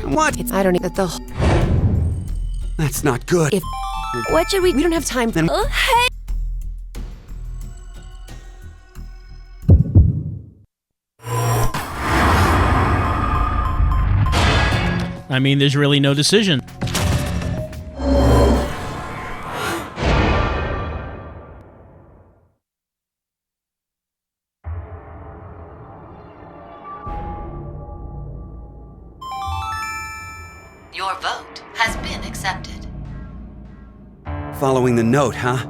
What? I don't need that the. That's not good. If. What should we? We don't have time. Then- Hey. I mean, there's really no decision. Your vote has been accepted. Following the note, huh?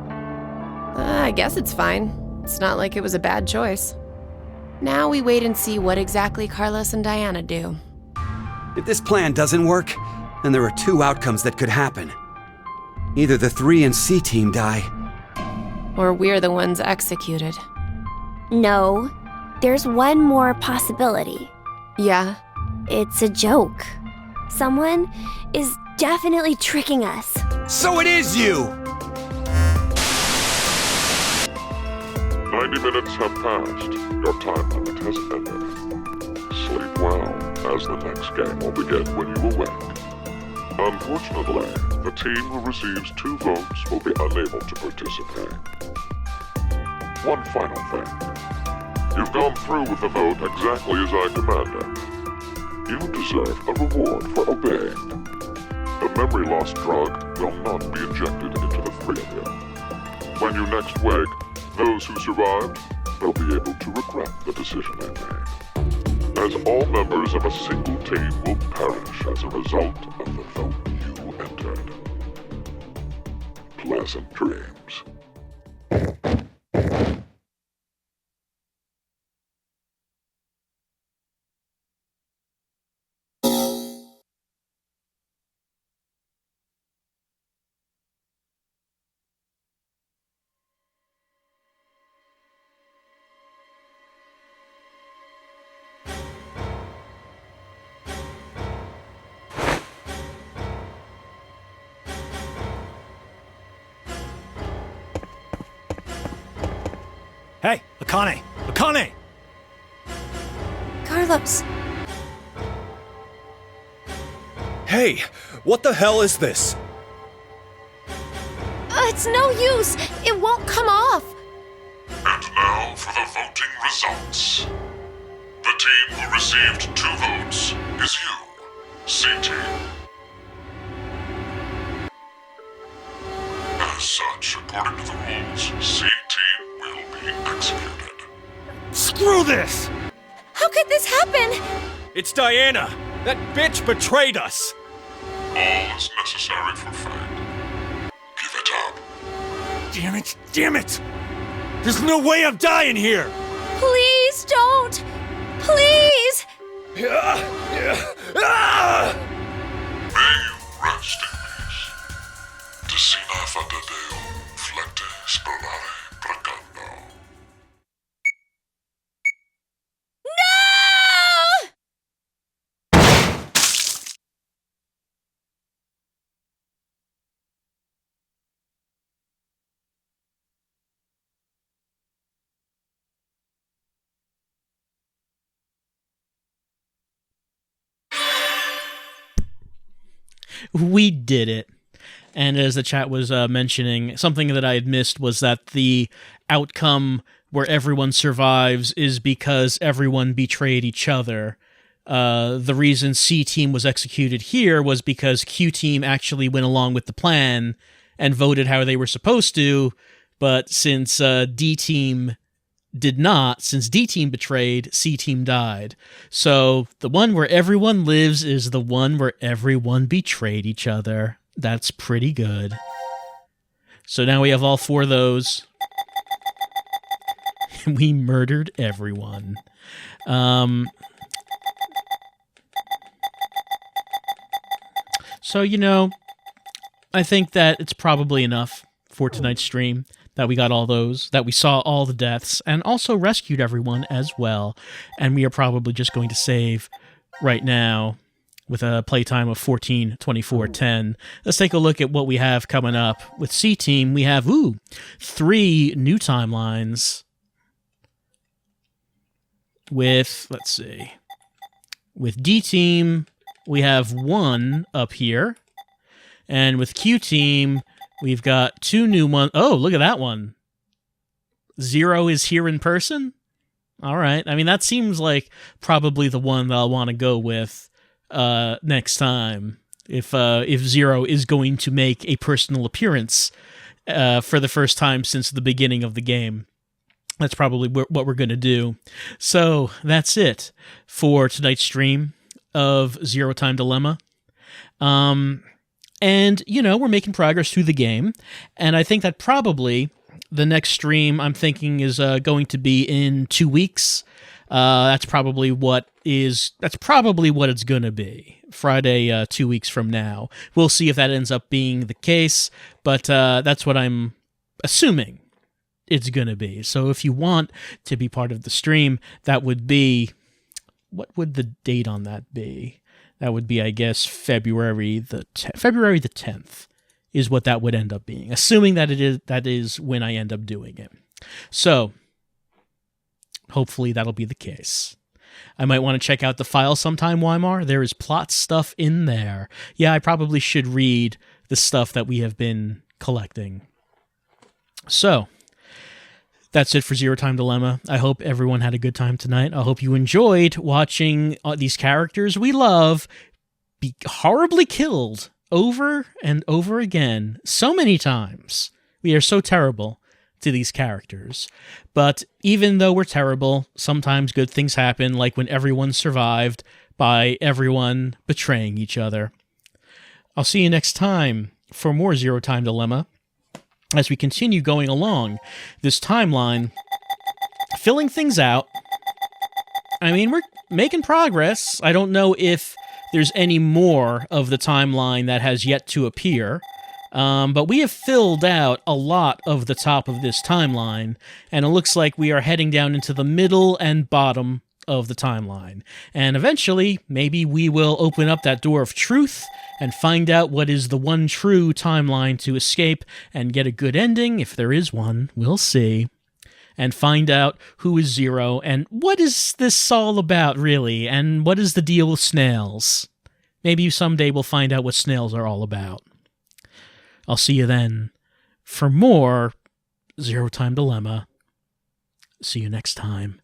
I guess it's fine. It's not like it was a bad choice. Now we wait and see what exactly Carlos and Diana do. If this plan doesn't work, then there are two outcomes that could happen. Either the 3 and C team die. Or we're the ones executed. No, there's one more possibility. Yeah. It's a joke. Someone is definitely tricking us. So it is you! 90 minutes have passed. Your time limit has ended. Sleep well, as the next game will begin when you awake. Unfortunately, the team who receives 2 votes will be unable to participate. One final thing. You've gone through with the vote exactly as I commanded. You deserve a reward for obeying. The memory loss drug will not be injected into the 3 of you. When you next wake, those who survived will be able to regret the decision they made. As all members of a single team will perish as a result of the vote you entered. Pleasant dreams. Hey, Akane! Akane! Carlos, Hey, what the hell is this? it's no use. It won't come off. And now for the voting results. The team who received 2 votes is you, C-Team. As such, according to the rules, C-Team will be executed. Screw this! How could this happen? It's Diana! That bitch betrayed us! All is necessary for fate. Give it up. Damn it! Damn it! There's no way I'm dying here! Please don't. Please. May you rest in peace. Decina fadadeo, flecte spolare precando. We did it. And as the chat was mentioning, something that I had missed was that the outcome where everyone survives is because everyone betrayed each other. The reason C Team was executed here was because Q Team actually went along with the plan and voted how they were supposed to, but since D Team did not. Since D Team betrayed, C Team died. So the one where everyone lives is the one where everyone betrayed each other. That's pretty good. So now we have all 4 of those. We murdered everyone. So, I think that it's probably enough for tonight's stream, that we got all those, that we saw all the deaths, and also rescued everyone as well. And we are probably just going to save right now with a playtime of 14:24:10. Let's take a look at what we have coming up. With C Team, we have, 3 new timelines. With D Team, we have 1 up here. And with Q Team, we've got 2 new ones. Oh, look at that one. 0 is here in person? All right. I mean, that seems like probably the one that I'll want to go with next time. If 0 is going to make a personal appearance for the first time since the beginning of the game. That's probably what we're going to do. So that's it for tonight's stream of Zero Time Dilemma. And, we're making progress through the game. And I think that probably the next stream I'm thinking is going to be in 2 weeks. That's probably what it's going to be. Friday, 2 weeks from now. We'll see if that ends up being the case. But that's what I'm assuming it's going to be. So if you want to be part of the stream, that would be... What would the date on that be? That would be, I guess, February the 10th is what that would end up being, assuming that that is when I end up doing it. So hopefully that'll be the case. I might want to check out the file sometime, Weimar. There is plot stuff in there. Yeah, I probably should read the stuff that we have been collecting. So that's it for Zero Time Dilemma. I hope everyone had a good time tonight. I hope you enjoyed watching these characters we love be horribly killed over and over again so many times. We are so terrible to these characters. But even though we're terrible, sometimes good things happen, like when everyone survived by everyone betraying each other. I'll see you next time for more Zero Time Dilemma, as we continue going along this timeline, filling things out. I mean, we're making progress. I don't know if there's any more of the timeline that has yet to appear, but we have filled out a lot of the top of this timeline, and it looks like we are heading down into the middle and bottom of the timeline. And eventually, maybe we will open up that door of truth and find out what is the one true timeline to escape and get a good ending, if there is one. We'll see. And find out who is Zero and what is this all about, really, and what is the deal with snails. Maybe someday we'll find out what snails are all about. I'll see you then for more Zero Time Dilemma. See you next time.